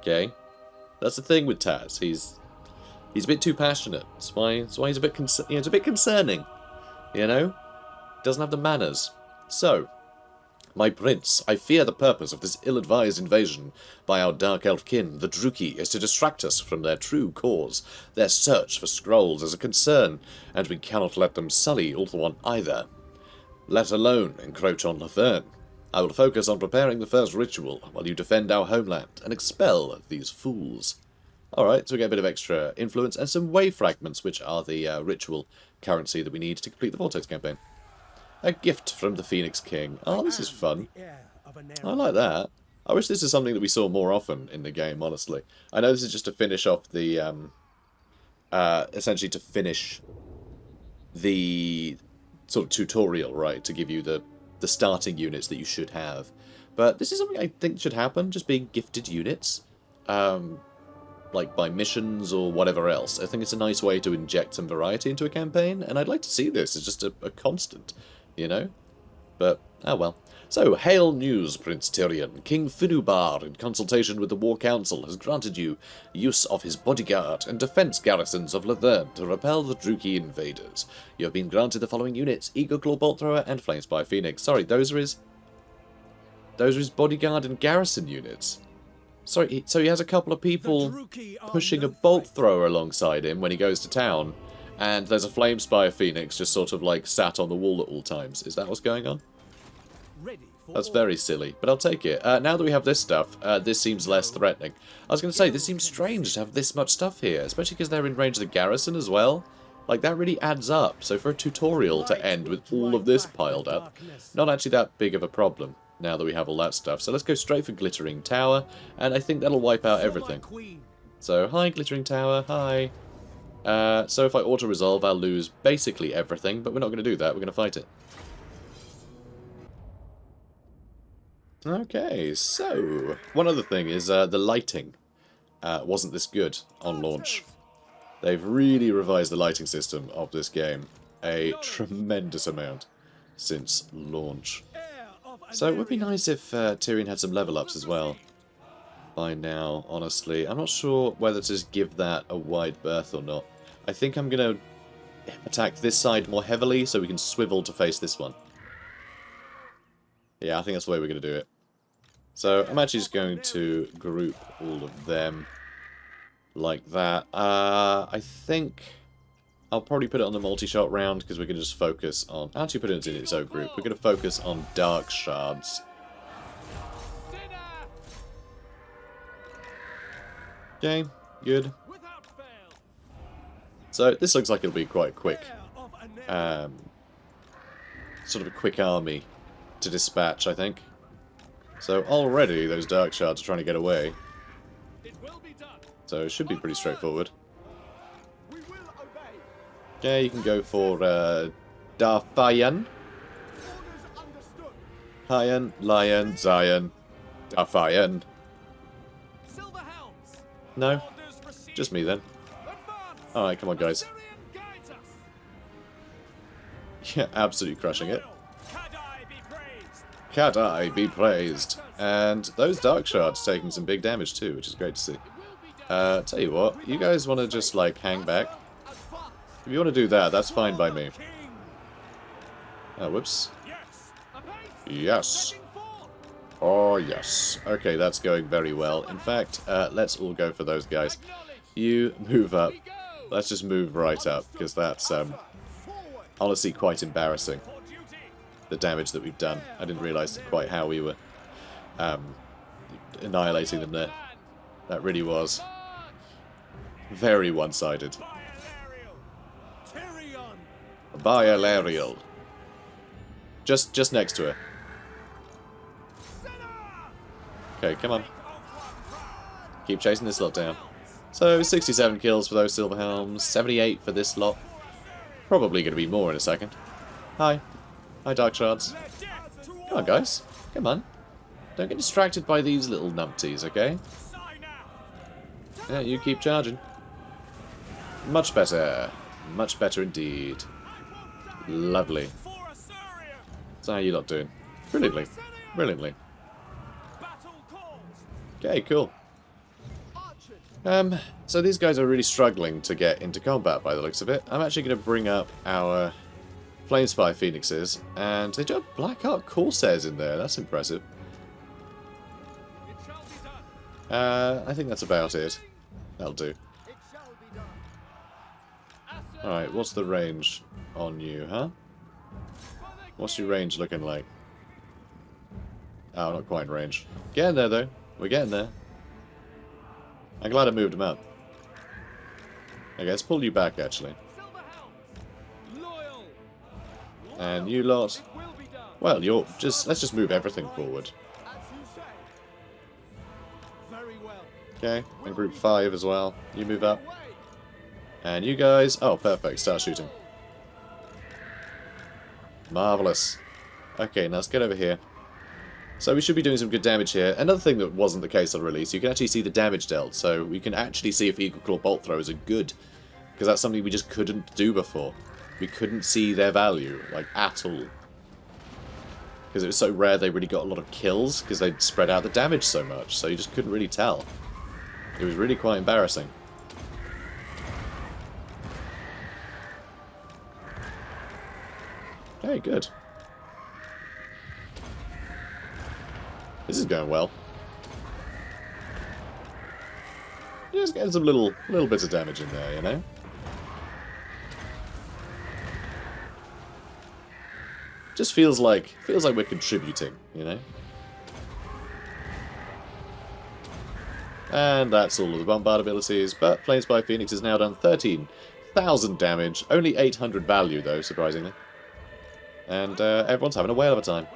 Okay? That's the thing with Taz. He's a bit too passionate. That's why he's a bit it's a bit concerning. You know? Doesn't have the manners. So, my prince, I fear the purpose of this ill-advised invasion by our dark elf kin, the Druki, is to distract us from their true cause. Their search for scrolls is a concern, and we cannot let them sully Ulthuan either. Let alone encroach on Lothern. I will focus on preparing the first ritual, while you defend our homeland and expel these fools. Alright, so we get a bit of extra influence and some wave fragments, which are the ritual currency that we need to complete the Vortex Campaign. A gift from the Phoenix King. Oh, this is fun. I like that. I wish this is something that we saw more often in the game, honestly. I know this is just to finish off the, essentially to finish the sort of tutorial, right? To give you the starting units that you should have. But this is something I think should happen, just being gifted units. Like by missions or whatever else. I think it's a nice way to inject some variety into a campaign, and I'd like to see this as just a constant, you know? But, oh well. So, hail news, Prince Tyrion. King Finubar, in consultation with the War Council, has granted you use of his bodyguard and defense garrisons of Lothern to repel the Druki invaders. You have been granted the following units: Eagle Claw Bolt Thrower and Flamespire Phoenix. Sorry, those are his bodyguard and garrison units. Sorry, so he has a couple of people pushing a bolt thrower alongside him when he goes to town, and there's a Flamespire Phoenix just sort of like sat on the wall at all times. Is that what's going on? That's very silly, but I'll take it. Now that we have this stuff, this seems less threatening. I was going to say, this seems strange to have this much stuff here, especially because they're in range of the garrison as well. Like, that really adds up. So for a tutorial to end with all of this piled up, not actually that big of a problem now that we have all that stuff. So let's go straight for Glittering Tower, and I think that'll wipe out everything. So, hi, Glittering Tower, hi. So if I auto-resolve, I'll lose basically everything, but we're not going to do that, we're going to fight it. Okay, so, one other thing is the lighting wasn't this good on launch. They've really revised the lighting system of this game a tremendous amount since launch. So it would be nice if Tyrion had some level ups as well by now, honestly. I'm not sure whether to just give that a wide berth or not. I think I'm going to attack this side more heavily so we can swivel to face this one. Yeah, I think that's the way we're going to do it. So I'm actually just going to group all of them like that. I think I'll probably put it on the multi-shot round because we can just focus on... Actually put it in its own group. We're going to focus on dark shards. Okay, good. So this looks like it'll be quite quick. Sort of a quick army to dispatch, I think. So already those dark shards are trying to get away. So it should be pretty straightforward. Okay, you can go for Darthian. Hyan, Lion, Zion, Darthian. No? Just me then. Alright, come on guys. Yeah, absolutely crushing it. Kadai be praised. And those dark shards taking some big damage too, which is great to see. Tell you what, you guys want to just like hang back? If you want to do that, that's fine by me. Oh, whoops. Yes. Oh, yes. Okay, that's going very well. In fact, let's all go for those guys. You move up. Let's just move right up, because that's honestly quite embarrassing. The damage that we've done. I didn't realise quite how we were annihilating them there. That really was very one-sided. By Alariel. Just next to her. Okay, come on. Keep chasing this lot down. So, 67 kills for those silver helms, 78 for this lot. Probably going to be more in a second. Hi. Hi, Dark Shards. Come on, guys. Come on. Don't get distracted by these little numpties, okay? Yeah, you keep charging. Much better. Much better indeed. Lovely. So how you lot doing? Brilliantly. Brilliantly. Okay, cool. So these guys are really struggling to get into combat by the looks of it. I'm actually going to bring up our Flame Spy Phoenixes, and they do have Black Ark Corsairs in there. That's impressive. I think that's about it. That'll do. Alright, what's the range on you, huh? What's your range looking like? Oh, not quite range. Getting there, though. We're getting there. I'm glad I moved him up. Okay, let's pull you back, actually. And you lot... Well, you're just... Let's just move everything forward. Okay, and group 5 as well. You move up. And you guys... Oh, perfect. Start shooting. Marvellous. Okay, now let's get over here. So we should be doing some good damage here. Another thing that wasn't the case on release, you can actually see the damage dealt. So we can actually see if Eagle Claw bolt throws are good. Because that's something we just couldn't do before. We couldn't see their value, like, at all. Because it was so rare they really got a lot of kills, because they'd spread out the damage so much. So you just couldn't really tell. It was really quite embarrassing. Okay, good. This is going well. Just getting some little bits of damage in there, you know? Just feels like we're contributing, you know? And that's all of the bombard abilities, but Flame Spy Phoenix has now done 13,000 damage, only 800 value though, surprisingly. And everyone's having a whale of a time.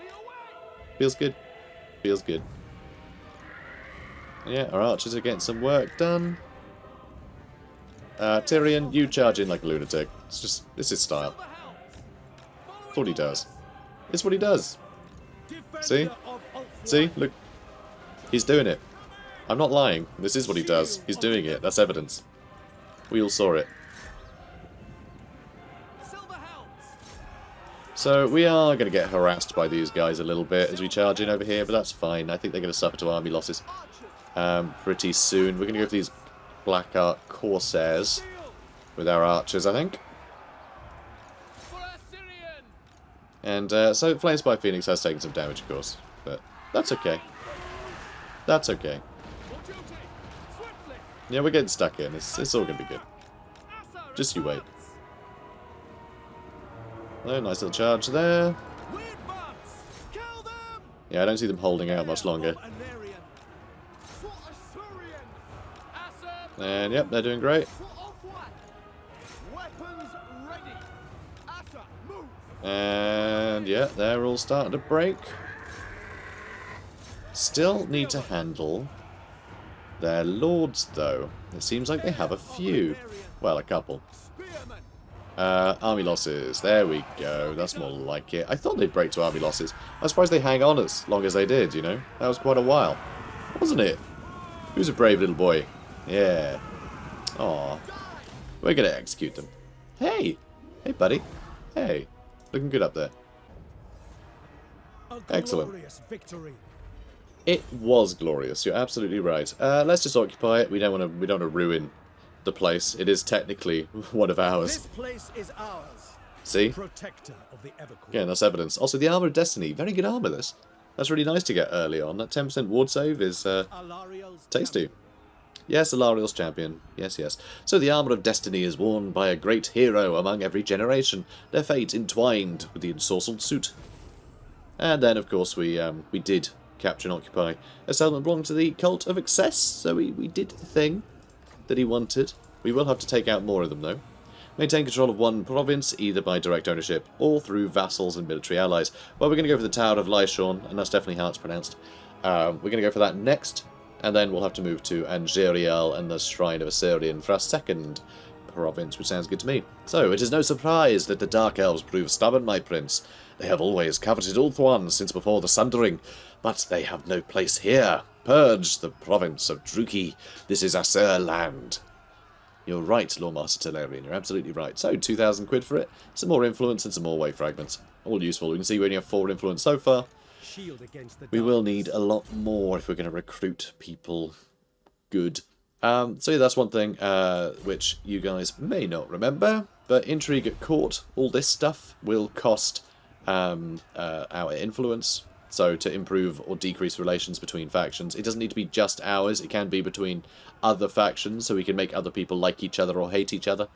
Feels good. Feels good. Yeah, our archers are getting some work done. Tyrion, you charge in like a lunatic. It's just, this is style. It's what he does. It's what he does. See? See? Look. He's doing it. I'm not lying. This is what he does. He's doing it. That's evidence. We all saw it. So we are going to get harassed by these guys a little bit as we charge in over here, but that's fine. I think they're going to suffer to army losses pretty soon. We're going to go for these Black Ark Corsairs with our archers, I think. And so Flame Spy Phoenix has taken some damage, of course, but that's okay. That's okay. Yeah, we're getting stuck in. It's all going to be good. Just you wait. Oh, nice little charge there. Yeah, I don't see them holding out much longer. And yep, they're doing great. And yeah, they're all starting to break. Still need to handle their lords, though. It seems like they have a few. Well, a couple. Army losses. There we go. That's more like it. I thought they'd break to army losses. I'm surprised they hang on as long as they did, you know? That was quite a while. Wasn't it? Who's a brave little boy? Yeah. Aw. We're gonna execute them. Hey! Hey, buddy. Hey. Looking good up there. Excellent. It was glorious. You're absolutely right. Let's just occupy it. We don't want to ruin the place. It is technically one of ours. This place is ours. See? Protector of the Evercore. Yeah, that's evidence. Also, the Armour of Destiny. Very good armour, this. That's really nice to get early on. That 10% ward save is tasty. Yes, Alariel's champion. Yes, yes. So the Armour of Destiny is worn by a great hero among every generation, their fate entwined with the ensorcelled suit. And then, of course, we did capture and occupy a settlement belonging to the Cult of Excess, so we did the thing that he wanted. We will have to take out more of them, though. Maintain control of one province, either by direct ownership or through vassals and military allies. Well, we're going to go for the Tower of Lyshawn, and that's definitely how it's pronounced. We're going to go for that next, and then we'll have to move to Angerial and the Shrine of Assyrian for our second province, which sounds good to me. So, it is no surprise that the Dark Elves prove stubborn, my prince. They have always coveted Ulthuan since before the Sundering, but they have no place here. Purge the province of Druki. This is Asyr land. You're right, Lordmaster Tyrion, you're absolutely right. So, 2,000 quid for it, some more influence and some more way fragments. All useful. We can see we only have 4 influence so far. We will need a lot more if we're going to recruit people good. So yeah, that's one thing which you guys may not remember, but intrigue at court, all this stuff will cost our influence. So to improve or decrease relations between factions, it doesn't need to be just ours, it can be between other factions, so we can make other people like each other or hate each other,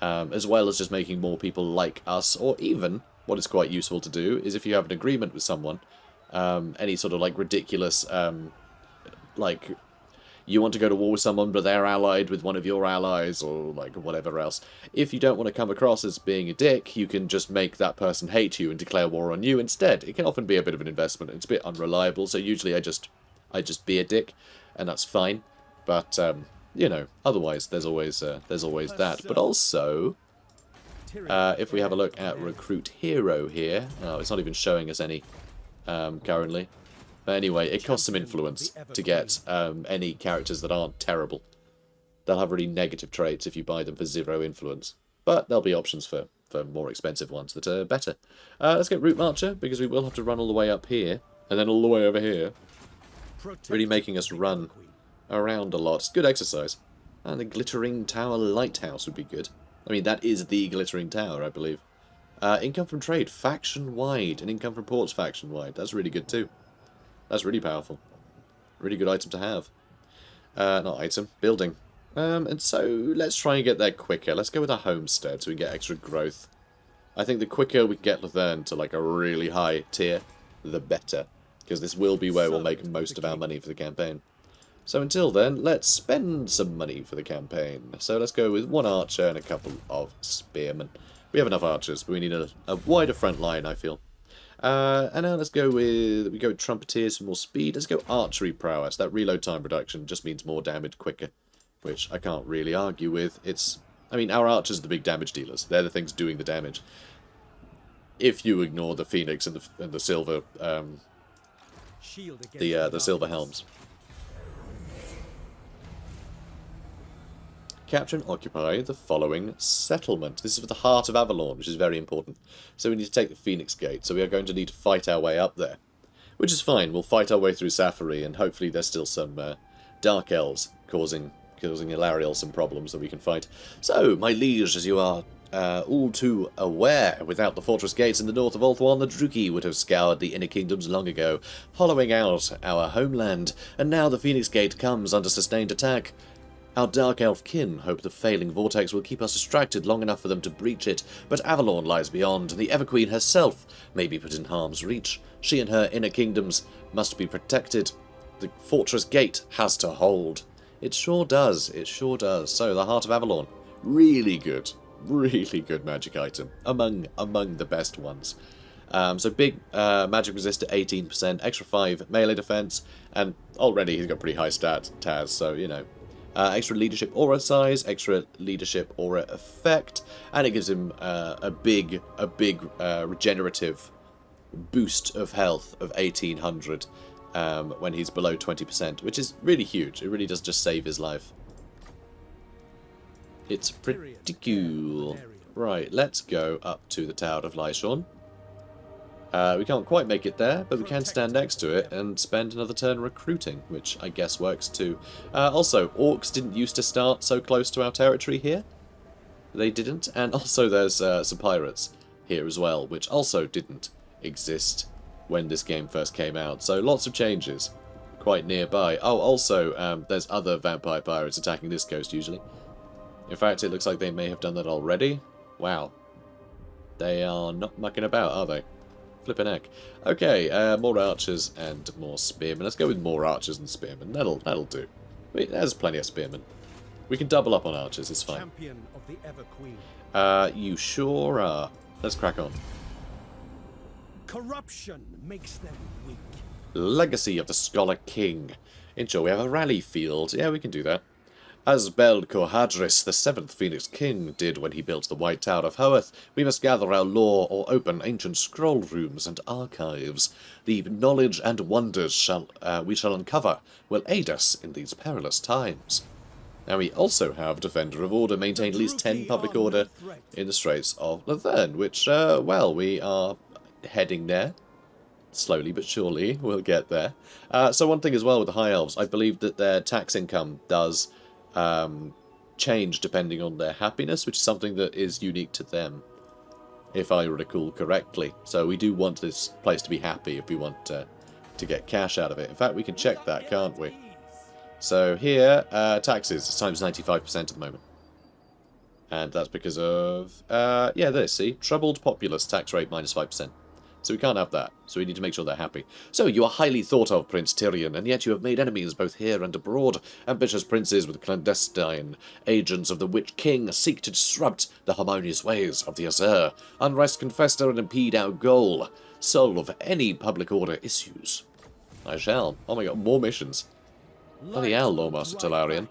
as well as just making more people like us, or even, what is quite useful to do, is if you have an agreement with someone, any sort of like ridiculous, like you want to go to war with someone but they're allied with one of your allies or like whatever else. If you don't want to come across as being a dick, you can just make that person hate you and declare war on you instead. It can often be a bit of an investment. It's a bit unreliable, so usually I just be a dick, and that's fine. But you know, otherwise there's always that. But also, if we have a look at recruit hero here, it's not even showing us any currently. But anyway, it costs some influence to get any characters that aren't terrible. They'll have really negative traits if you buy them for 0 influence. But there'll be options for more expensive ones that are better. Let's get Route Marcher, because we will have to run all the way up here, and then all the way over here. Really making us run around a lot. It's good exercise. And the Glittering Tower Lighthouse would be good. I mean, that is the Glittering Tower, I believe. Income from trade, faction-wide, and income from ports faction-wide. That's really good too. That's really powerful. Really good item to have. Not item, building. And so, let's try and get there quicker. Let's go with a homestead so we can get extra growth. I think the quicker we can get Luthern to like a really high tier, the better. Because this will be where we'll make most of our money for the campaign. So until then, let's spend some money for the campaign. So let's go with 1 archer and a couple of spearmen. We have enough archers, but we need a wider front line, I feel. And now let's go with, we go with Trumpeteers for more speed. Let's go Archery Prowess. That reload time reduction just means more damage quicker, which I can't really argue with. I mean, our archers are the big damage dealers. They're the things doing the damage. If you ignore the Phoenix and the silver, the silver helms. Capture and occupy the following settlement. This is for the heart of Avalon, which is very important. So we need to take the Phoenix Gate, so we are going to need to fight our way up there. Which is fine, we'll fight our way through Safari, and hopefully there's still some Dark Elves causing Ilariel some problems that we can fight. So, my liege, as you are all too aware, without the fortress gates in the north of Ulthuan, the Druki would have scoured the inner kingdoms long ago, hollowing out our homeland, and now the Phoenix Gate comes under sustained attack. Our Dark Elf kin hope the failing Vortex will keep us distracted long enough for them to breach it, but Avalon lies beyond, and the Everqueen herself may be put in harm's reach. She and her inner kingdoms must be protected. The fortress gate has to hold. It sure does, it sure does. So, the Heart of Avalon. Really good magic item. Among the best ones. So big magic resist at 18%, extra 5 melee defense, and already he's got pretty high stats, Taz, so, you know. Extra leadership aura size, extra leadership aura effect, and it gives him a big regenerative boost of health of 1800 when he's below 20%, which is really huge. It really does just save his life. It's pretty cool. Right, let's go up to the Tower of Lyshawn. We can't quite make it there, but we can stand next to it and spend another turn recruiting, which I guess works too. Also, orcs didn't used to start so close to our territory here. They didn't. And also there's some pirates here as well, which also didn't exist when this game first came out. So lots of changes quite nearby. Oh, also, there's other vampire pirates attacking this coast usually. In fact, it looks like they may have done that already. Wow. They are not mucking about, are they? Flippin' heck. Okay, more archers and more spearmen. Let's go with more archers and spearmen. That'll do. There's plenty of spearmen. We can double up on archers, it's fine. Champion of the Everqueen. You sure are. Let's crack on. Corruption makes them weak. Legacy of the Scholar King. Ensure we have a rally field. Yeah, we can do that. As Beld Corhadris, the 7th Phoenix King, did when he built the White Tower of Hoeth, we must gather our lore or open ancient scroll rooms and archives. The knowledge and wonders we shall uncover will aid us in these perilous times. Now we also have Defender of Order, maintained at least 10 public order in the Straits of Lathern, which, well, we are heading there. Slowly but surely, we'll get there. So one thing as well with the High Elves, I believe that their tax income does change depending on their happiness, which is something that is unique to them, if I recall correctly. So we do want this place to be happy if we want to get cash out of it. In fact, we can check that, can't we? So here, taxes is times 95% at the moment. And that's because of, yeah, this, see? Troubled populace, tax rate minus 5%. So we can't have that. So we need to make sure they're happy. So you are highly thought of, Prince Tyrion, and yet you have made enemies both here and abroad. Ambitious princes with clandestine agents of the Witch King seek to disrupt the harmonious ways of the HEIR. Unrest can fester and impede our goal. Solve any public order issues. I shall. Oh my god, more missions. Bloody hell, Lawmaster Talarian.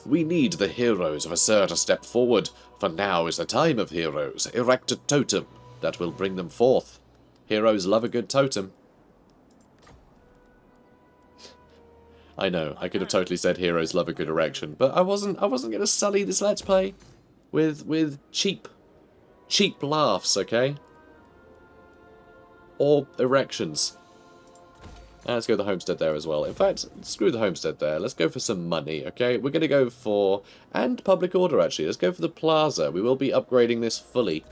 We need the heroes of HEIR to step forward, for now is the time of heroes. Erect a totem that will bring them forth. Heroes love a good totem. I know, I could have totally said heroes love a good erection, but I wasn't going to sully this Let's Play with cheap laughs, okay? Or erections. Let's go to the homestead there as well. In fact, screw the homestead there. Let's go for some money, okay? We're going to go for... and public order, actually. Let's go for the plaza. We will be upgrading this fully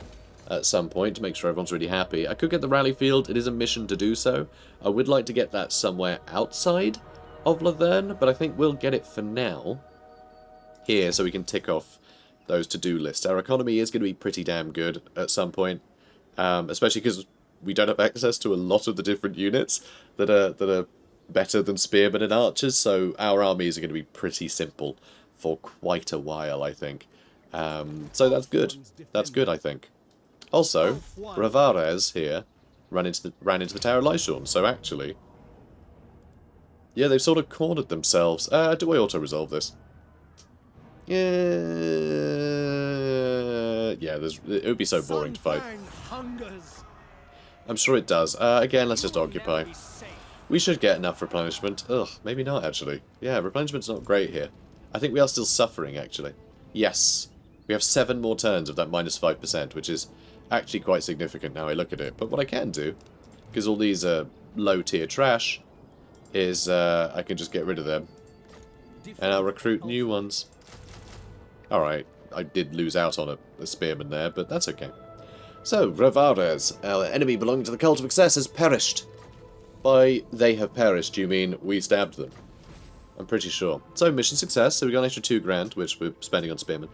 at some point to make sure everyone's really happy. I could get the rally field. It is a mission to do so. I would like to get that somewhere outside of Lathern, but I think we'll get it for now here so we can tick off those to-do lists. Our economy is going to be pretty damn good at some point, especially because we don't have access to a lot of the different units that are better than spearmen and archers, so our armies are going to be pretty simple for quite a while, I think. So that's good. That's good, I think. Also, Ravares here ran into the Tower of Lyshorn, so actually... yeah, they've sort of cornered themselves. Do I auto-resolve this? Yeah, it would be so boring to fight. I'm sure it does. Again, let's just occupy. We should get enough replenishment. Ugh, maybe not, actually. Yeah, replenishment's not great here. I think we are still suffering, actually. Yes. We have 7 more turns of that minus 5%, which is actually quite significant now I look at it. But what I can do, because all these are low-tier trash, is I can just get rid of them. And I'll recruit new ones. Alright, I did lose out on a spearman there, but that's okay. So, Ravares, our enemy belonging to the Cult of Excess, has perished. By they have perished, you mean we stabbed them? I'm pretty sure. So, mission success, so we got an extra 2 grand, which we're spending on spearmen.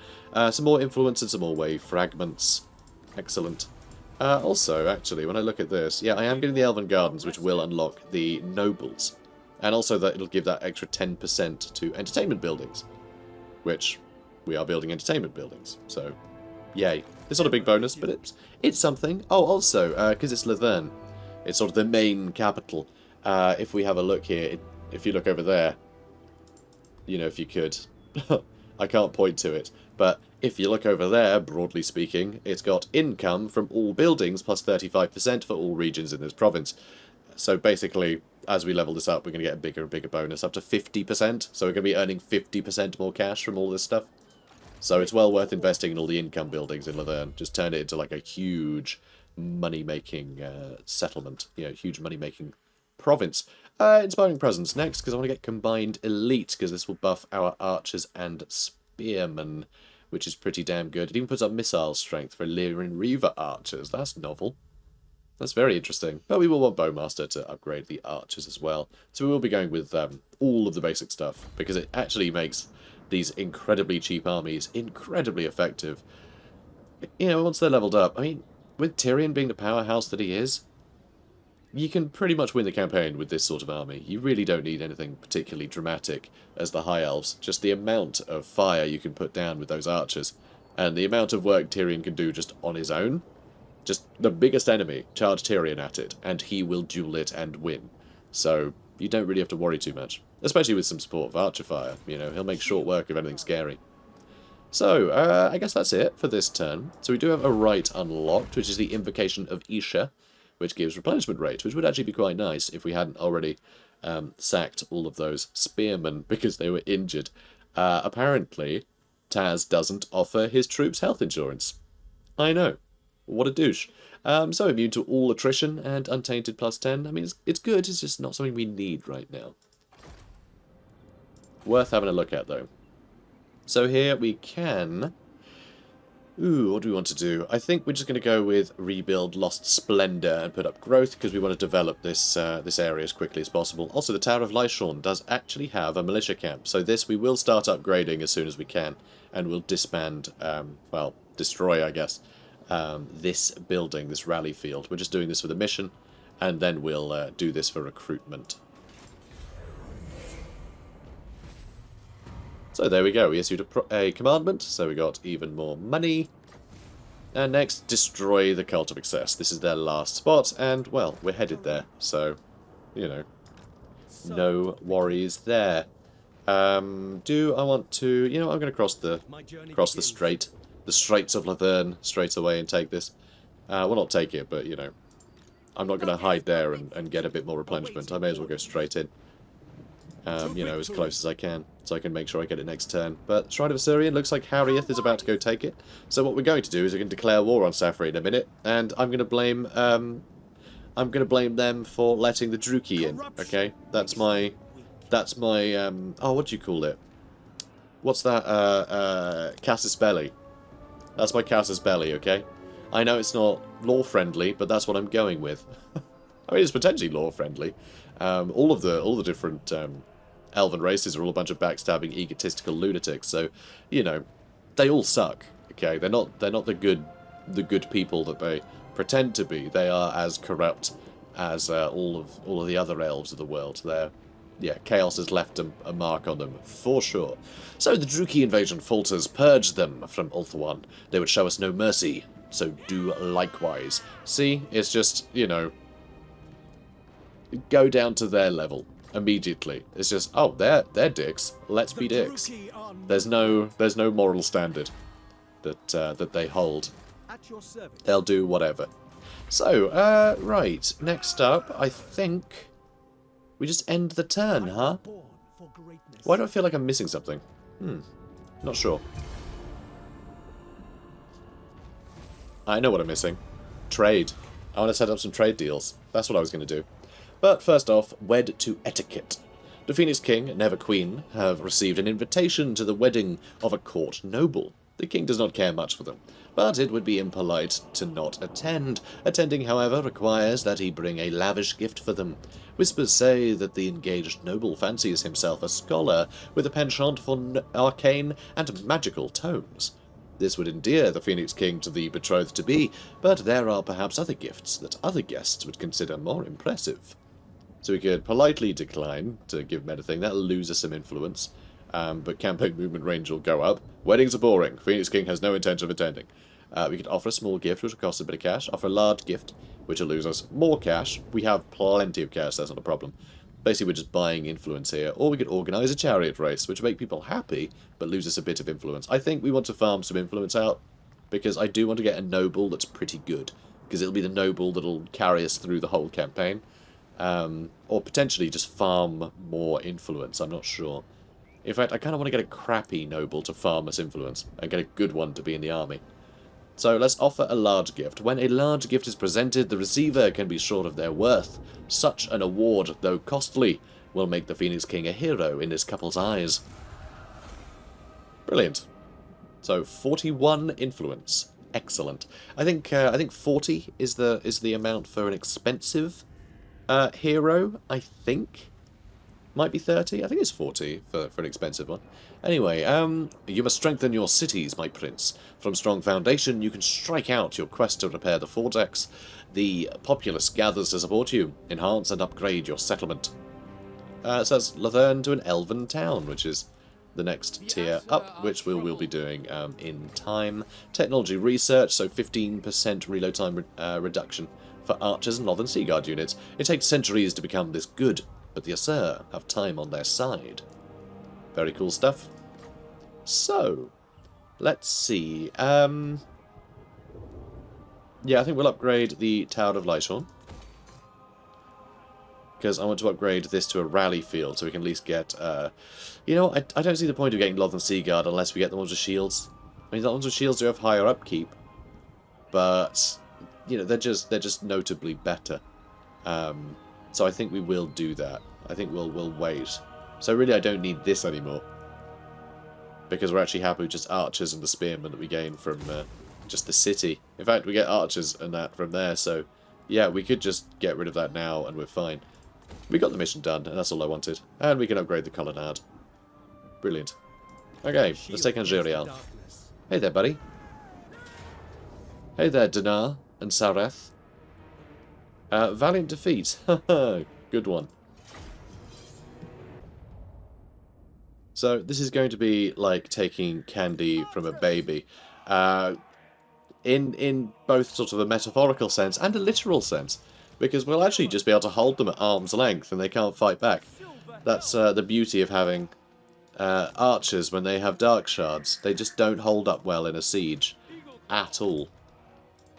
Some more influence and some more wave fragments. Excellent. Also, actually, when I look at this, yeah, I am getting the Elven Gardens, which will unlock the nobles. And also that it'll give that extra 10% to entertainment buildings, which we are building entertainment buildings, so yay. It's not a big bonus, but it's something. Oh, also, because it's Lathern, it's sort of the main capital. If we have a look here, if you look over there, you know, if you could, I can't point to it, but if you look over there, broadly speaking, it's got income from all buildings plus 35% for all regions in this province. So basically, as we level this up, we're going to get a bigger and bigger bonus, up to 50%. So we're going to be earning 50% more cash from all this stuff. So it's well worth investing in all the income buildings in Lathern. Just turn it into like a huge money-making settlement. You know, huge money-making province. Inspiring Presence next, because I want to get Combined Elite, because this will buff our archers and spearmen, which is pretty damn good. It even puts up missile strength for Lyrian Reaver archers. That's novel. That's very interesting. But we will want Bowmaster to upgrade the archers as well. So we will be going with all of the basic stuff, because it actually makes these incredibly cheap armies incredibly effective. You know, once they're leveled up, I mean, with Tyrion being the powerhouse that he is, you can pretty much win the campaign with this sort of army. You really don't need anything particularly dramatic as the High Elves. Just the amount of fire you can put down with those archers, and the amount of work Tyrion can do just on his own. Just the biggest enemy, charge Tyrion at it, and he will duel it and win. So you don't really have to worry too much. Especially with some support of Archer Fire. You know, he'll make short work of anything scary. So, I guess that's it for this turn. So we do have a right unlocked, which is the Invocation of Isha, which gives replenishment rate, which would actually be quite nice if we hadn't already sacked all of those spearmen because they were injured. Apparently, Taz doesn't offer his troops health insurance. I know. What a douche. So immune to all attrition and untainted +10. I mean, it's good, it's just not something we need right now. Worth having a look at, though. So here we can... Ooh, what do we want to do? I think we're just going to go with rebuild Lost Splendor and put up growth because we want to develop this this area as quickly as possible. Also, the Tower of Lyshorn does actually have a militia camp, so this we will start upgrading as soon as we can, and we'll disband, well, destroy, I guess, this building, this rally field. We're just doing this for the mission, and then we'll do this for recruitment. So there we go, we issued a commandment, so we got even more money. And next, destroy the Cult of Excess. This is their last spot, and, well, we're headed there, so, you know, no worries there. Do I want to... You know, I'm going to cross the strait, the Straits of Laverne straight away and take this. Well, not take it, but, you know, I'm not going to hide there and get a bit more replenishment. I may as well go straight in. You know, as close as I can, so I can make sure I get it next turn. But Shrine of Assyrian looks like Harrieth is about to go take it. So what we're going to do is we're going to declare war on Safari in a minute, and I'm going to blame them for letting the Druki in. Okay, that's my oh, what do you call it? What's that? Casus Belli. That's my Casus Belli. Okay, I know it's not law friendly, but that's what I'm going with. I mean, it's potentially law friendly. All the different Elven races are all a bunch of backstabbing, egotistical lunatics. So, you know, they all suck. Okay, they're not the good people that they pretend to be. They are as corrupt as all of the other elves of the world. Yeah, chaos has left a mark on them for sure. So the Druki invasion falters. Purge them from Ulthuan. They would show us no mercy. So do likewise. See, it's just, you know, go down to their level immediately. It's just, oh, they're dicks. Let's be dicks. There's no moral standard that they hold. They'll do whatever. So, right, next up, I think we just end the turn, huh? Why do I feel like I'm missing something? Not sure. I know what I'm missing. Trade. I want to set up some trade deals. That's what I was going to do. But first off, wed to etiquette. The Phoenix King and Never Queen have received an invitation to the wedding of a court noble. The king does not care much for them, but it would be impolite to not attend. Attending, however, requires that he bring a lavish gift for them. Whispers say that the engaged noble fancies himself a scholar with a penchant for arcane and magical tomes. This would endear the Phoenix King to the betrothed-to-be, but there are perhaps other gifts that other guests would consider more impressive. So we could politely decline to give him anything. That'll lose us some influence. But campaign movement range will go up. Weddings are boring. Phoenix King has no intention of attending. We could offer a small gift, which will cost a bit of cash. Offer a large gift, which will lose us more cash. We have plenty of cash, that's not a problem. Basically, we're just buying influence here. Or we could organise a chariot race, which would make people happy, but lose us a bit of influence. I think we want to farm some influence out, because I do want to get a noble that's pretty good. Because it'll be the noble that'll carry us through the whole campaign. Or potentially just farm more influence, I'm not sure. In fact, I kind of want to get a crappy noble to farm us influence, and get a good one to be in the army. So let's offer a large gift. When a large gift is presented, the receiver can be sure of their worth. Such an award, though costly, will make the Phoenix King a hero in this couple's eyes. Brilliant. So 41 influence. Excellent. I think 40 is the amount for an expensive hero, I think. Might be 30. I think it's 40 for an expensive one. Anyway, you must strengthen your cities, my prince. From strong foundation, you can strike out your quest to repair the Vortex. The populace gathers to support you. Enhance and upgrade your settlement. It says Laverne to an Elven town, which is the next tier up, which we'll be doing in time. Technology research, so 15% reload time reduction for archers and Northern Sea Guard units. It takes centuries to become this good, but the HEIR have time on their side. Very cool stuff. So, let's see. Yeah, I think we'll upgrade the Tower of Lyshorn. Because I want to upgrade this to a rally field so we can at least get... you know, I don't see the point of getting Northern Sea Guard unless we get the ones with shields. I mean, the ones with shields do have higher upkeep. But, you know, they're just notably better. So I think we will do that. I think we'll wait. So really I don't need this anymore. Because we're actually happy with just archers and the spearmen that we gain from just the city. In fact, we get archers and that from there, so yeah, we could just get rid of that now and we're fine. We got the mission done, and that's all I wanted. And we can upgrade the colonnade. Brilliant. Okay, let's take Angerial. Hey there, buddy. Hey there, Dinar and Sareth. Valiant defeat. Good one. So this is going to be like taking candy from a baby. In both sort of a metaphorical sense and a literal sense. Because we'll actually just be able to hold them at arm's length and they can't fight back. That's the beauty of having archers when they have dark shards. They just don't hold up well in a siege. At all.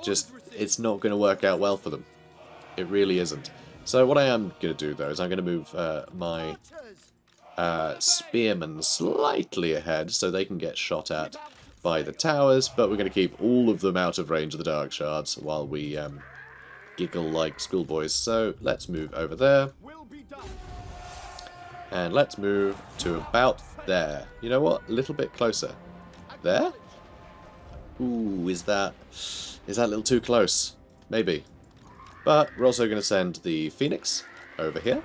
Just, it's not going to work out well for them. It really isn't. So what I am going to do though is I'm going to move my spearmen slightly ahead so they can get shot at by the towers, but we're going to keep all of them out of range of the dark shards while we giggle like schoolboys. So let's move over there. And let's move to about there. You know what? A little bit closer. There? Ooh, is that a little too close? Maybe. But we're also going to send the Phoenix over here.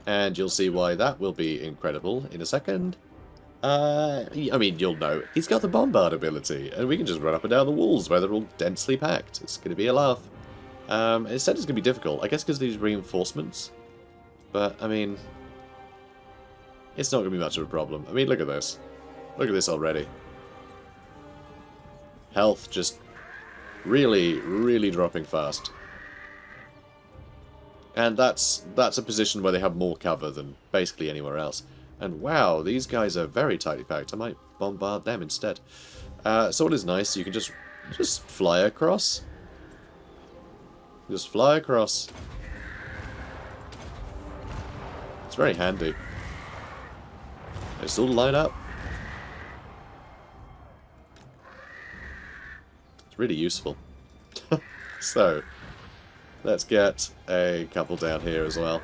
And you'll see why that will be incredible in a second. I mean, you'll know. He's got the bombard ability, and we can just run up and down the walls where they're all densely packed. It's going to be a laugh. It said it's going to be difficult, I guess because of these reinforcements. But, I mean, it's not going to be much of a problem. I mean, look at this. Look at this already. Health just really, really dropping fast. And that's a position where they have more cover than basically anywhere else. And wow, these guys are very tightly packed. I might bombard them instead. So what is nice, you can just fly across. Just fly across. It's very handy. They still line up. It's really useful. So, let's get a couple down here as well.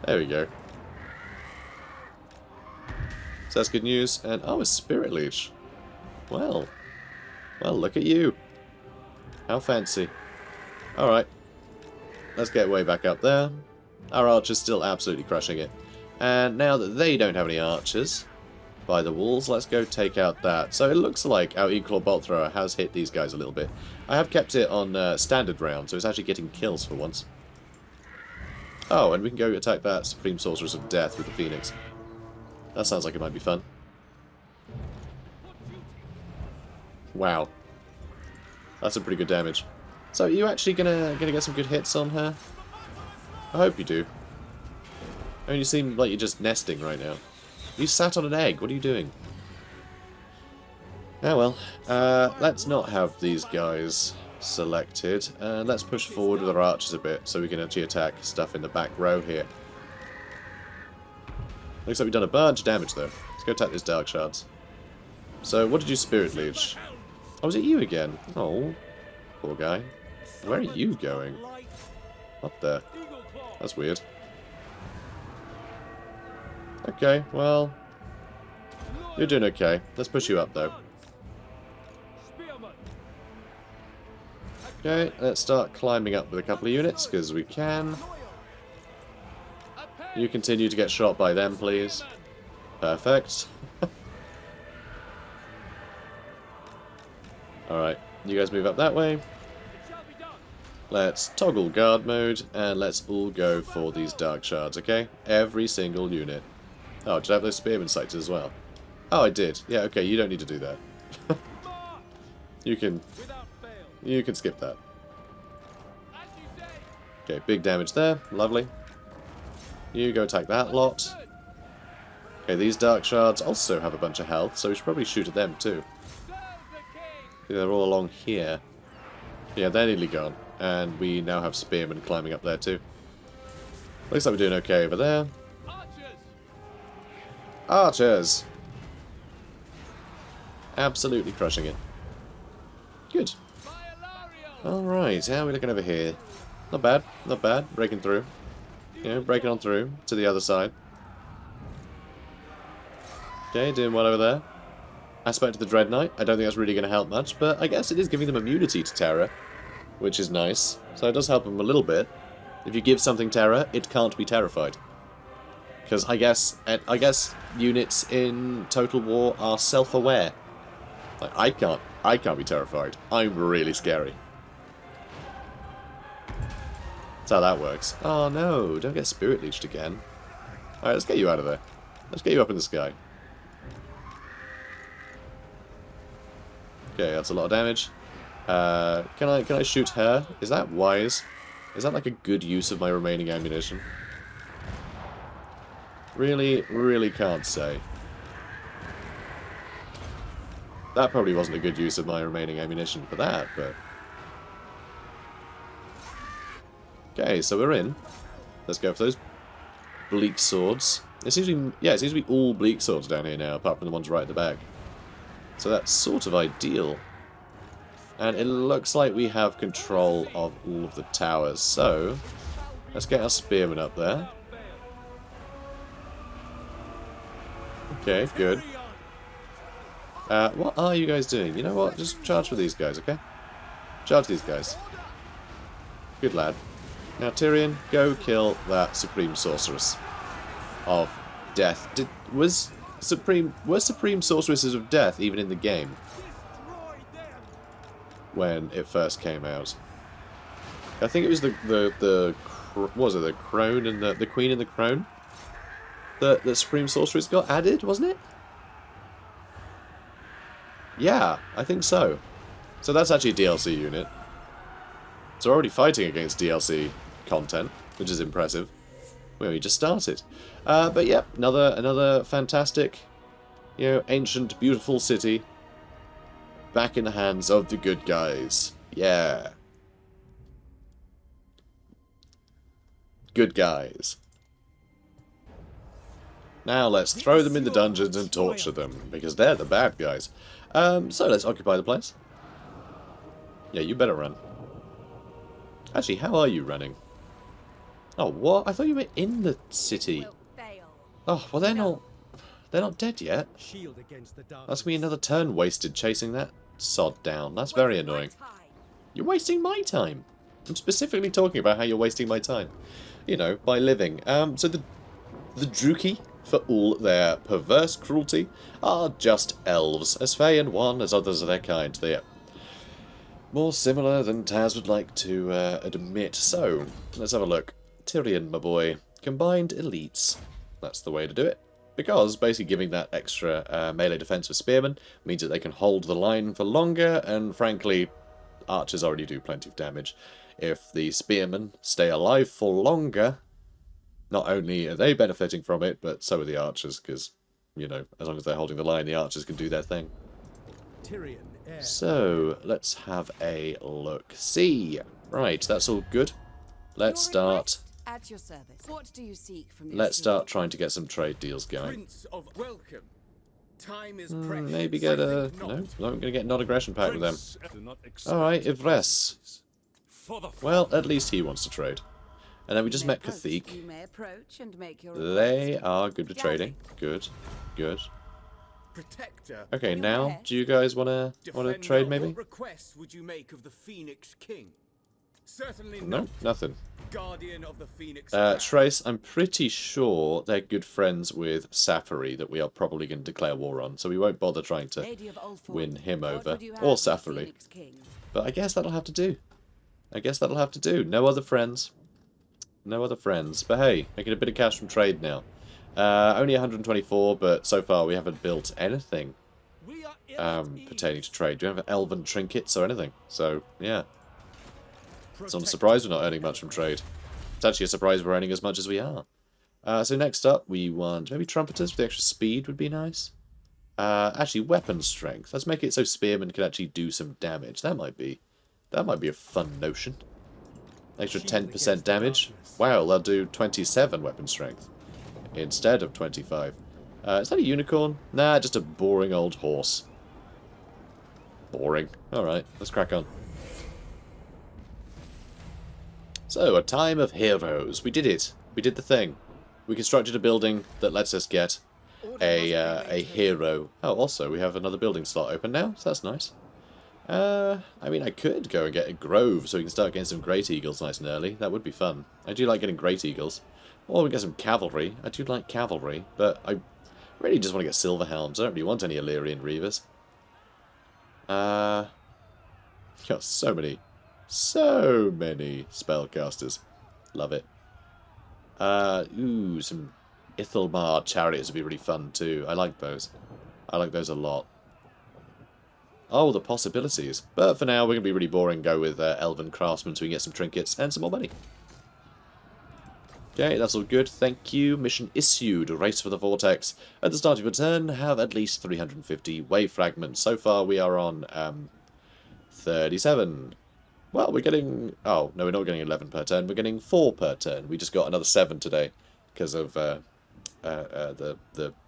There we go. So that's good news. And oh, a Spirit Leech. Well, look at you. How fancy. Alright. Let's get way back up there. Our archer's still absolutely crushing it. And now that they don't have any archers by the walls, let's go take out that. So it looks like our Eagle Bolt Thrower has hit these guys a little bit. I have kept it on standard round, so it's actually getting kills for once. Oh, and we can go attack that Supreme Sorceress of Death with the Phoenix. That sounds like it might be fun. Wow. That's some pretty good damage. So are you actually gonna get some good hits on her? I hope you do. I mean, you seem like you're just nesting right now. You sat on an egg. What are you doing? Oh well. Let's not have these guys selected. And let's push forward with our archers a bit so we can actually attack stuff in the back row here. Looks like we've done a bunch of damage though. Let's go attack these dark shards. So what did you Spirit Leech? Oh, was it you again? Oh, poor guy. Where are you going? Up there. That's weird. Okay, well, you're doing okay. Let's push you up though. Okay, let's start climbing up with a couple of units because we can. You continue to get shot by them, please. Perfect. Alright, you guys move up that way. Let's toggle guard mode, and let's all go for these dark shards, okay? Every single unit. Oh, did I have those spearmen sighted as well? Oh, I did. Yeah, okay, you don't need to do that. You can skip that. Okay, big damage there. Lovely. You go attack that lot. Okay, these Dark Shards also have a bunch of health, so we should probably shoot at them too. They're all along here. Yeah, they're nearly gone. And we now have Spearmen climbing up there too. Looks like we're doing okay over there. Archers! Absolutely crushing it. Good. Alright, how are we looking over here? Not bad, not bad. Breaking through. You know, breaking on through to the other side. Okay, doing well over there. Aspect of the Dread Knight. I don't think that's really going to help much, but I guess it is giving them immunity to terror, which is nice. So it does help them a little bit. If you give something terror, it can't be terrified. Because I guess units in Total War are self-aware. Like, I can't be terrified. I'm really scary. That's how that works. Oh no, don't get Spirit Leeched again. Alright, let's get you out of there. Let's get you up in the sky. Okay, that's a lot of damage. Can I shoot her? Is that wise? Is that like a good use of my remaining ammunition? Really can't say. That probably wasn't a good use of my remaining ammunition for that, but... Okay, so we're in. Let's go for those bleak swords. It seems to be all bleak swords down here now, apart from the ones right at the back. So that's sort of ideal. And it looks like we have control of all of the towers, so let's get our spearmen up there. Okay, good. What are you guys doing? You know what? Just charge for these guys, okay? Charge these guys. Good lad. Now, Tyrion, go kill that Supreme Sorceress of Death. Were Supreme Sorceresses of Death even in the game when it first came out? I think it was the what was it, the crone and the queen and the crone that the Supreme Sorceress got added, wasn't it? Yeah, I think so. So that's actually a DLC unit. It's already fighting against DLC content, which is impressive. We just started. But yeah, another fantastic, you know, ancient, beautiful city back in the hands of the good guys. Yeah. Good guys. Now let's throw them in the dungeons and torture them, because they're the bad guys. So let's occupy the place. Yeah, you better run. Actually, how are you running? Oh, what? I thought you were in the city. Oh, well they're not dead yet. That's me another turn wasted chasing that sod down. That's very annoying. You're wasting my time. I'm specifically talking about how you're wasting my time. You know, by living. So the Druki, for all their perverse cruelty, are just elves, as fey and one as others of their kind. They are more similar than Taz would like to admit. So, let's have a look. Tyrion, my boy. Combined elites. That's the way to do it. Because basically giving that extra melee defense for spearmen means that they can hold the line for longer, and frankly, archers already do plenty of damage. If the spearmen stay alive for longer, not only are they benefiting from it, but so are the archers, because, you know, as long as they're holding the line, the archers can do their thing. So, let's have a look. See. Right, that's all good. Let's start. At your service. What do you seek from Let's start trying to get some trade deals going. Prince of welcome. Time is precious. Maybe get a... No, I'm going to get non-aggression pact with them. Alright, Ivres. Well, at least he wants to trade. And then we just met Cathik. They are good with trading. Good. Good. Okay, now, do you guys want to trade maybe? What requests would you make of the Phoenix King? Certainly No, nothing. Guardian of the Phoenix. Trace, I'm pretty sure they're good friends with Safari that we are probably going to declare war on, so we won't bother trying to win him over, or Safari. But I guess that'll have to do. No other friends. No other friends. But hey, making a bit of cash from trade now. Only 124, but so far we haven't built anything pertaining to trade. Do you have elven trinkets or anything? So, yeah. It's not a surprise we're not earning much from trade. It's actually a surprise we're earning as much as we are. So next up, we want maybe trumpeters with the extra speed would be nice. Actually, weapon strength. Let's make it so spearmen can actually do some damage. That might be a fun notion. Extra 10% damage. Wow, they'll do 27 weapon strength instead of 25. Is that a unicorn? Nah, just a boring old horse. Boring. Alright, let's crack on. So, a time of heroes. We did it. We did the thing. We constructed a building that lets us get a hero. Oh, also, we have another building slot open now, so that's nice. I mean, I could go and get a grove so we can start getting some great eagles nice and early. That would be fun. I do like getting great eagles. Or we get some cavalry. I do like cavalry, but I really just want to get silver helms. I don't really want any Illyrian reavers. Got so many spellcasters. Love it. Ooh, some Ithelmar chariots would be really fun too. I like those. I like those a lot. Oh, the possibilities. But for now, we're going to be really boring. Go with Elven Craftsmen so we can get some trinkets and some more money. Okay, that's all good. Thank you. Mission issued. Race for the Vortex. At the start of your turn, have at least 350 wave fragments. So far, we are on 37. Well, we're getting... Oh, no, we're not getting 11 per turn. We're getting 4 per turn. We just got another 7 today because of the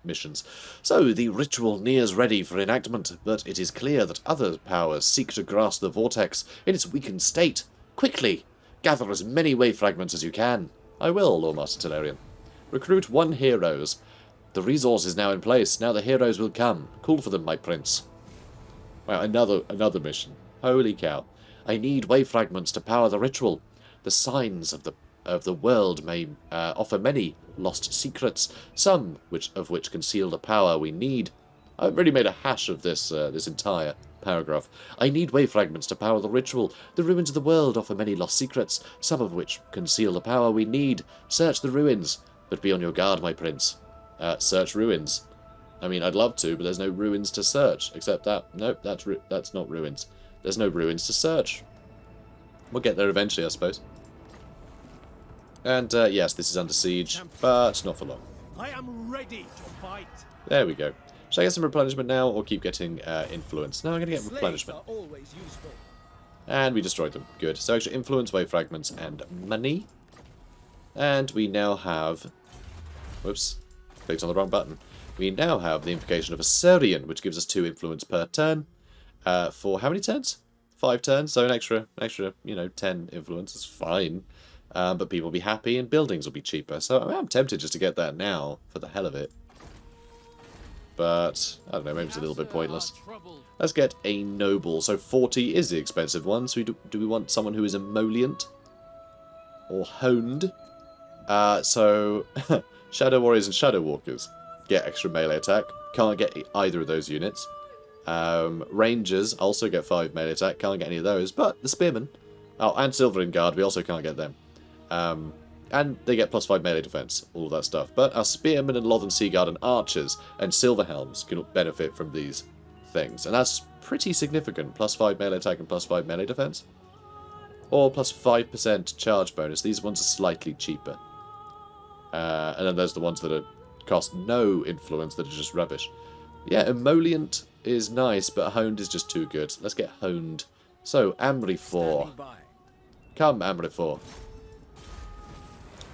missions. So, the ritual nears ready for enactment, but it is clear that other powers seek to grasp the Vortex in its weakened state. Quickly! Gather as many wave fragments as you can. I will, Lord Master Tyrion. Recruit 1 heroes. The resource is now in place. Now the heroes will come. Call for them, my prince. Wow, another mission. Holy cow. I need wave fragments to power the ritual. The signs of the world may offer many lost secrets, some of which conceal the power we need. I've really made a hash of this entire paragraph. I need wave fragments to power the ritual. The ruins of the world offer many lost secrets, some of which conceal the power we need. Search the ruins, but be on your guard, my prince. Search ruins. I mean, I'd love to, but there's no ruins to search. Except that. Nope, that's not ruins. There's no ruins to search. We'll get there eventually, I suppose. And, yes, this is under siege, but not for long. I am ready to fight. There we go. Should I get some replenishment now, or keep getting influence? No, I'm going to get replenishment. Slaves are always useful. And we destroyed them. Good. So extra influence, wave fragments, and money. And we now have... Whoops. Clicked on the wrong button. We now have the invocation of a Tyrion, which gives us 2 influence per turn. For how many turns? 5 turns, so an extra, 10 influence is fine. But people will be happy and buildings will be cheaper. So I'm tempted just to get that now, for the hell of it. But, I don't know, maybe it's a little bit pointless. Let's get a noble. So 40 is the expensive one. So do we want someone who is emollient? Or honed? So, Shadow Warriors and Shadow Walkers get extra melee attack. Can't get either of those units. Rangers also get 5 melee attack. Can't get any of those. But the Spearmen... Oh, and Silver Guard, we also can't get them. And they get +5 melee defense, all of that stuff. But our Spearmen and Lothern Seaguard and Archers and Silverhelms can benefit from these things. And that's pretty significant. +5 melee attack and +5 melee defense. Or +5% charge bonus. These ones are slightly cheaper. And then there's the ones that cost no influence, that are just rubbish. Yeah, Emollient is nice, but Honed is just too good. Let's get Honed. So, Amrifor. Come, Amrifor.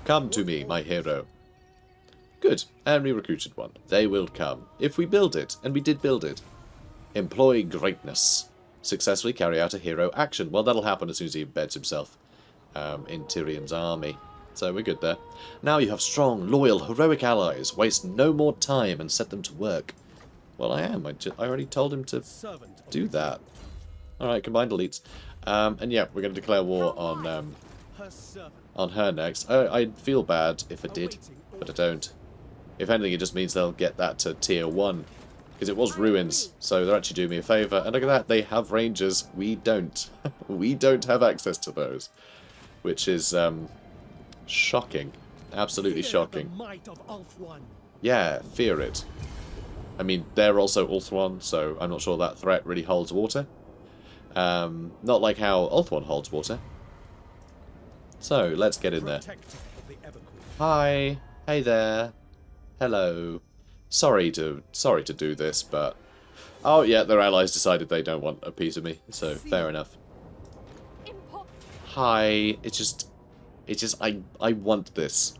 Come to me, my hero. Good, and we recruited 1. They will come, if we build it, and we did build it. Employ greatness. Successfully carry out a hero action. Well, that'll happen as soon as he embeds himself in Tyrion's army. So we're good there. Now you have strong, loyal, heroic allies. Waste no more time and set them to work. Well, I am. I already told him to do that. Alright, combined elites. And yeah, we're going to declare war on her next. I'd feel bad if I did, but I don't. If anything, it just means they'll get that to tier 1. Because it was ruins, so they're actually doing me a favour. And look at that, they have rangers. We don't. We don't have access to those. Which is shocking. Absolutely shocking. Yeah, fear it. I mean, they're also Ulthuan, so I'm not sure that threat really holds water. Not like how Ulthuan holds water. So, let's get in there. Protector of the Everqueen. Hi. Hey there. Hello. Sorry to do this, but... Oh, yeah, their allies decided they don't want a piece of me, so fair enough. Hi. It's just... I want this.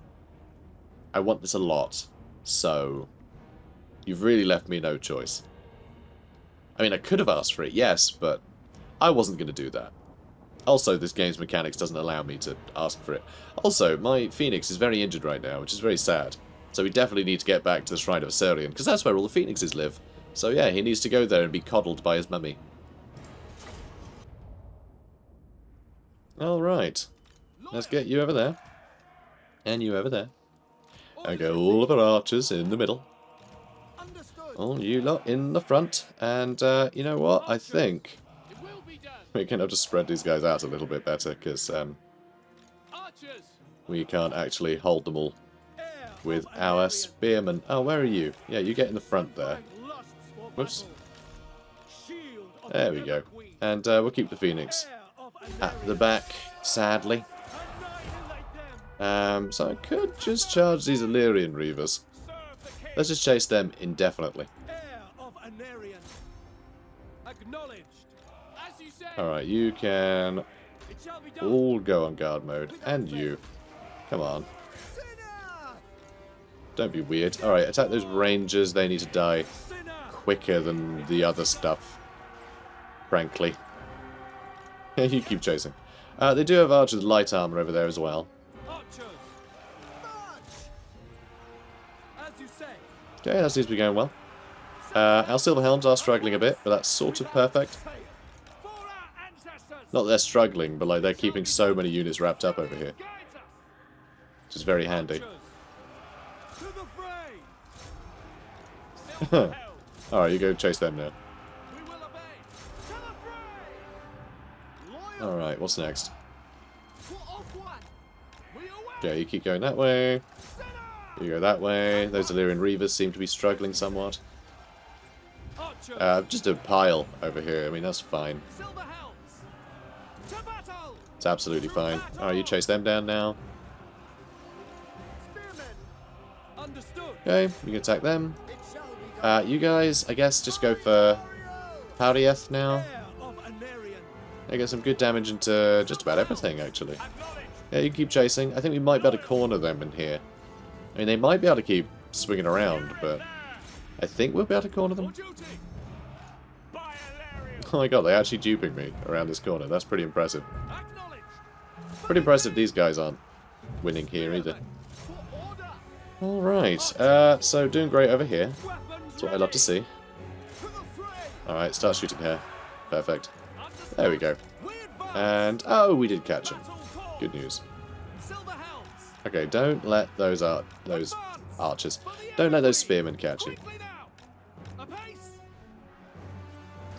I want this a lot. So... You've really left me no choice. I mean, I could have asked for it, yes, but... I wasn't going to do that. Also, this game's mechanics doesn't allow me to ask for it. Also, my Phoenix is very injured right now, which is very sad. So we definitely need to get back to the Shrine of HEIR, because that's where all the Phoenixes live. So yeah, he needs to go there and be coddled by his mummy. Alright. Let's get you over there. And you over there. And get all of our archers in the middle. All you lot in the front. And you know what? I think we're going to have to spread these guys out a little bit better, because we can't actually hold them all with our spearmen. Oh, where are you? Yeah, you get in the front there. Whoops. There we go. And we'll keep the Phoenix at the back, sadly. So I could just charge these Illyrian Reavers. Let's just chase them indefinitely. Alright, you can all go on guard mode. And you. Come on. Don't be weird. Alright, attack those rangers. They need to die quicker than the other stuff. Frankly. You keep chasing. They do have archers with light armor over there as well. Okay, that seems to be going well. Our Silver Helms are struggling a bit, but that's sort of perfect. Not that they're struggling, but like they're keeping so many units wrapped up over here. Which is very handy. Alright, you go chase them now. Alright, what's next? Okay, you keep going that way. You go that way. Those Illyrian Reavers seem to be struggling somewhat. Just a pile over here. I mean, that's fine. It's absolutely fine. Alright, you chase them down now. Okay, you can attack them. You guys, I guess, just go for Powdieth now. They get some good damage into just about everything, actually. Yeah, you keep chasing. I think we might be able to corner them in here. I mean, they might be able to keep swinging around, but I think we'll be able to corner them. Oh my god, they're actually duping me around this corner. That's pretty impressive. Pretty impressive these guys aren't winning here either. Alright, so doing great over here. That's what I love to see. Alright, start shooting her. Perfect. There we go. And, oh, we did catch him. Good news. Okay, don't let those archers, don't let those spearmen catch you.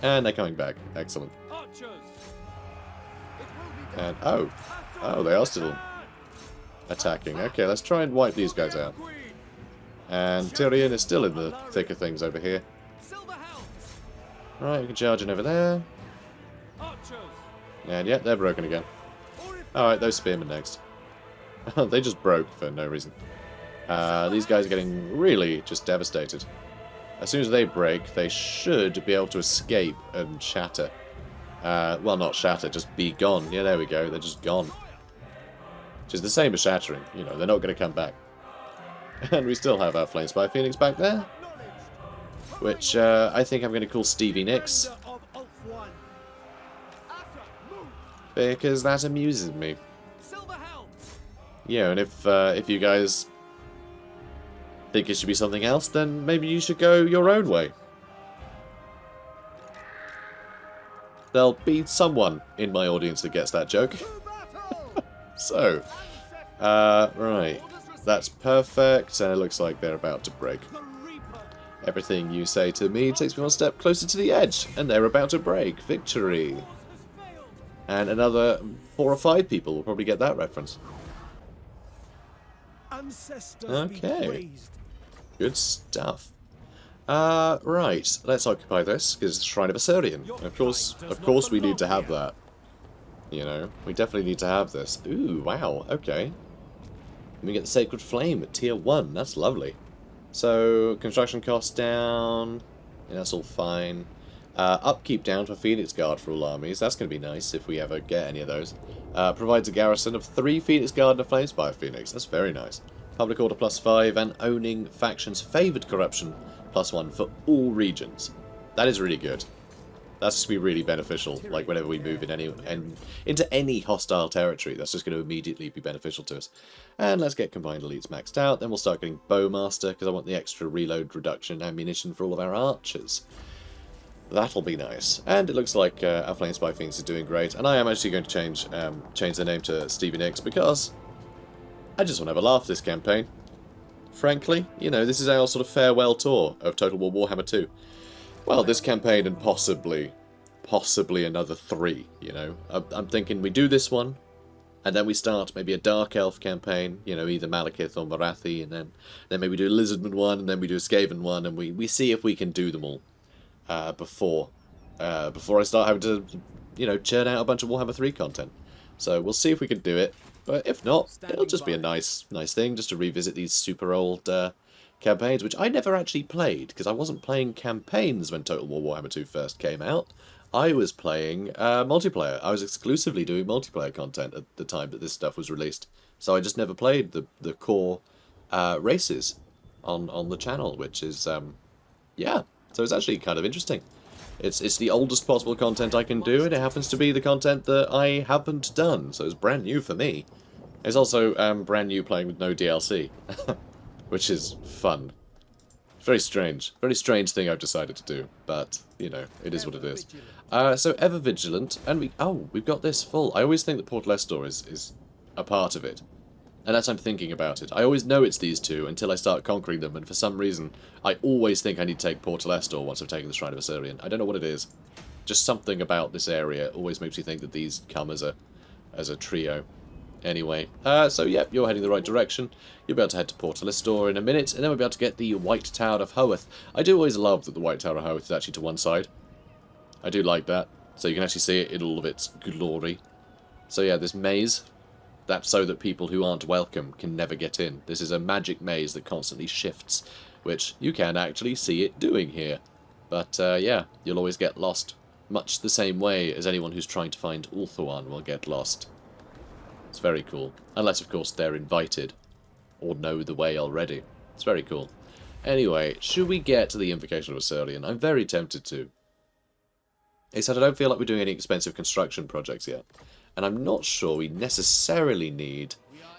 And they're coming back. Excellent. And, oh, they are still attacking. Okay, let's try and wipe these guys out. And Tyrion is still in the thick of things over here. Right, you can charge in over there. And yeah, they're broken again. Alright, those spearmen next. They just broke for no reason. These guys are getting really just devastated. As soon as they break, they should be able to escape and shatter. Well, not shatter, just be gone. Yeah, there we go. They're just gone. Which is the same as shattering. You know, they're not going to come back. And we still have our Flamespire Phoenix back there. Which I think I'm going to call Stevie Nicks. Because that amuses me. Yeah, and if you guys think it should be something else, then maybe you should go your own way. There'll be someone in my audience that gets that joke. So, right. That's perfect, and it looks like they're about to break. Everything you say to me takes me one step closer to the edge, and they're about to break. Victory! And another 4 or 5 people will probably get that reference. Okay. Good stuff. Right, let's occupy this, because it's the Shrine of HEIR. Of course we need to have that. You know, we definitely need to have this. Ooh, wow, okay. We get the Sacred Flame at tier 1. That's lovely. So, construction costs down. Yeah, that's all fine. Upkeep down for Phoenix Guard for all armies. That's going to be nice if we ever get any of those. Provides a garrison of 3 Phoenix Guard and a Flamespire Phoenix. That's very nice. Public Order +5 and owning factions favoured corruption +1 for all regions. That is really good. That's just going to be really beneficial, like whenever we move into any hostile territory, that's just going to immediately be beneficial to us. And let's get Combined Elites maxed out, then we'll start getting Bowmaster, because I want the extra reload reduction ammunition for all of our archers. That'll be nice. And it looks like our Flamespire Phoenix are doing great, and I am actually going to change the name to Stevie Nicks, because I just want to have a laugh this campaign. Frankly, you know, this is our sort of farewell tour of Total War Warhammer 2. Well, this campaign and possibly another 3, you know. I'm thinking we do this one, and then we start maybe a Dark Elf campaign, you know, either Malekith or Marathi, and then maybe do a Lizardman one, and then we do a Skaven one, and we see if we can do them all before I start having to, you know, churn out a bunch of Warhammer 3 content. So we'll see if we can do it, but if not, it'll just be a nice thing just to revisit these super old campaigns, which I never actually played, because I wasn't playing campaigns when Total War Warhammer 2 first came out. I was playing multiplayer. I was exclusively doing multiplayer content at the time that this stuff was released. So I just never played the core races on the channel, which is, yeah. So it's actually kind of interesting. It's the oldest possible content I can do, and it happens to be the content that I haven't done, so it's brand new for me. It's also brand new playing with no DLC. Which is fun. Very strange thing I've decided to do, but, you know, it is what it is. So, Ever Vigilant, and we've got this full. I always think that Port Lestor is a part of it, and as I'm thinking about it, I always know it's these two until I start conquering them, and for some reason, I always think I need to take Port Lestor once I've taken the Shrine of Assyrian. I don't know what it is. Just something about this area always makes me think that these come as a trio. Anyway, so yep, you're heading the right direction. You'll be able to head to Port Listor in a minute, and then we'll be able to get the White Tower of Hoeth. I do always love that the White Tower of Hoeth is actually to one side. I do like that. So you can actually see it in all of its glory. So yeah, this maze, that's so that people who aren't welcome can never get in. This is a magic maze that constantly shifts, which you can actually see it doing here. But yeah, you'll always get lost. Much the same way as anyone who's trying to find Ulthuan will get lost. It's very cool. Unless, of course, they're invited. Or know the way already. It's very cool. Anyway, should we get to the Invocation of Assyrian? I'm very tempted to. Except I don't feel like we're doing any expensive construction projects yet. And I'm not sure we necessarily need...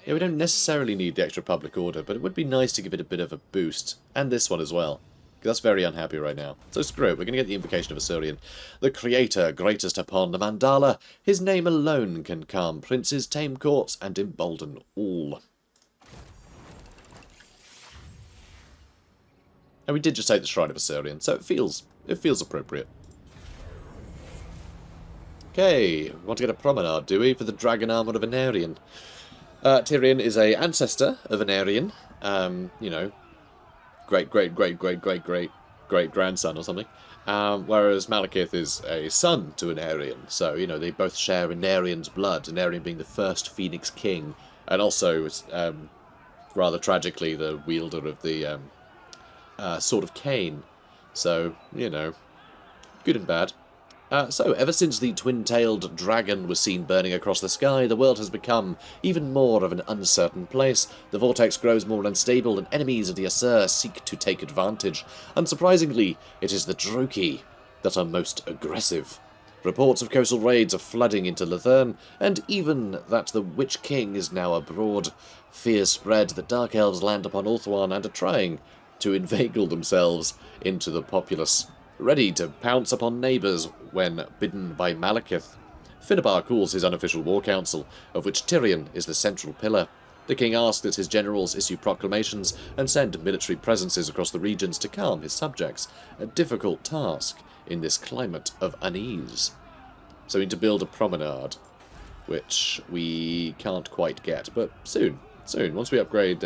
Yeah, we don't necessarily need the extra public order, but it would be nice to give it a bit of a boost. And this one as well. That's very unhappy right now. So screw it, we're going to get the Invocation of Assyrian. The Creator, greatest upon the Mandala, his name alone can calm princes, tame courts, and embolden all. And we did just take the Shrine of Assyrian, so it feels appropriate. Okay, we want to get a promenade, do we, for the Dragon Armour of AENARION. Tyrion is a ancestor of AENARION, you know, great-great-great-great-great-great-grandson or something. Whereas Malekith is a son to AENARION, so, you know, they both share AENARION's blood, AENARION being the first Phoenix King, and also, rather tragically, the wielder of the Sword of Cain. So, you know, good and bad. So, ever since the twin-tailed dragon was seen burning across the sky, the world has become even more of an uncertain place. The vortex grows more unstable, and enemies of the Aesir seek to take advantage. Unsurprisingly, it is the Druchii that are most aggressive. Reports of coastal raids are flooding into Luthern, and even that the Witch King is now abroad. Fears spread that Dark Elves land upon Ulthuan and are trying to inveigle themselves into the populace, ready to pounce upon neighbours when bidden by Malekith. Finnebar calls his unofficial war council, of which Tyrion is the central pillar. The king asks that his generals issue proclamations and send military presences across the regions to calm his subjects, a difficult task in this climate of unease. So we need to build a promenade, which we can't quite get, but soon, once we upgrade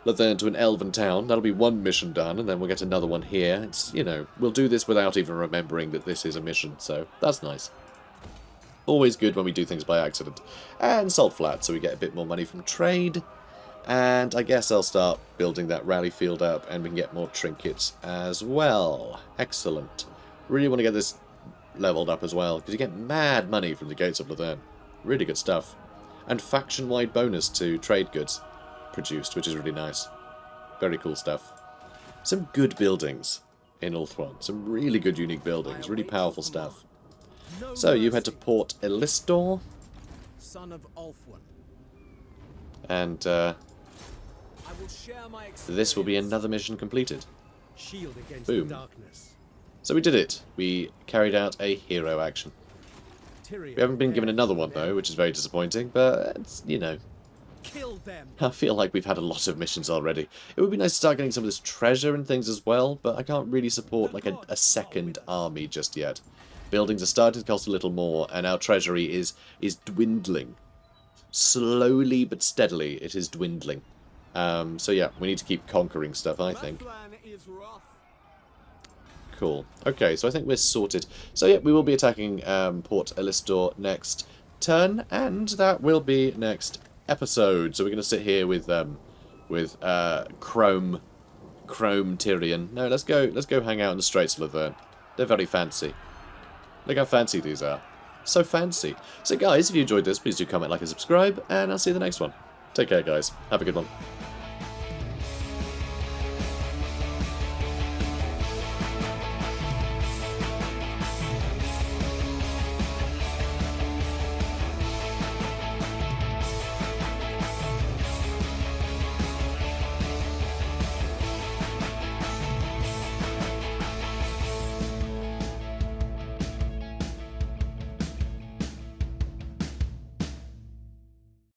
Luthern to an elven town, that'll be one mission done, and then we'll get another one here. It's, you know, we'll do this without even remembering that this is a mission, so that's nice. Always good when we do things by accident. And Salt Flat, so we get a bit more money from trade. And I guess I'll start building that rally field up, and we can get more trinkets as well. Excellent. Really want to get this leveled up as well, because you get mad money from the Gates of Lethern. Really good stuff. And faction-wide bonus to trade goods produced, which is really nice. Very cool stuff. Some good buildings in Ulthuan. Some really good unique buildings. Really powerful stuff. So you head to Port Elistor. Son of Ulthuan. And this will be another mission completed. Shield against Boom. the darkness. So we did it. We carried out a hero action. Tyrion We haven't been given another one though, which is very disappointing, but it's, you know, Kill them. I feel like we've had a lot of missions already. It would be nice to start getting some of this treasure and things as well, but I can't really support like a second army just yet. Buildings are starting to cost a little more, and our treasury is dwindling. Slowly but steadily, it is dwindling. So yeah, we need to keep conquering stuff, I think. Cool. Okay, so I think we're sorted. So yeah, we will be attacking Port Elistor next turn, and that will be next episode. So we're going to sit here with Chrome Tyrion. No, let's go hang out in the Straits of Lethern. They're very fancy. Look how fancy these are. So fancy. So guys, if you enjoyed this, please do comment, like, and subscribe, and I'll see you in the next one. Take care, guys. Have a good one.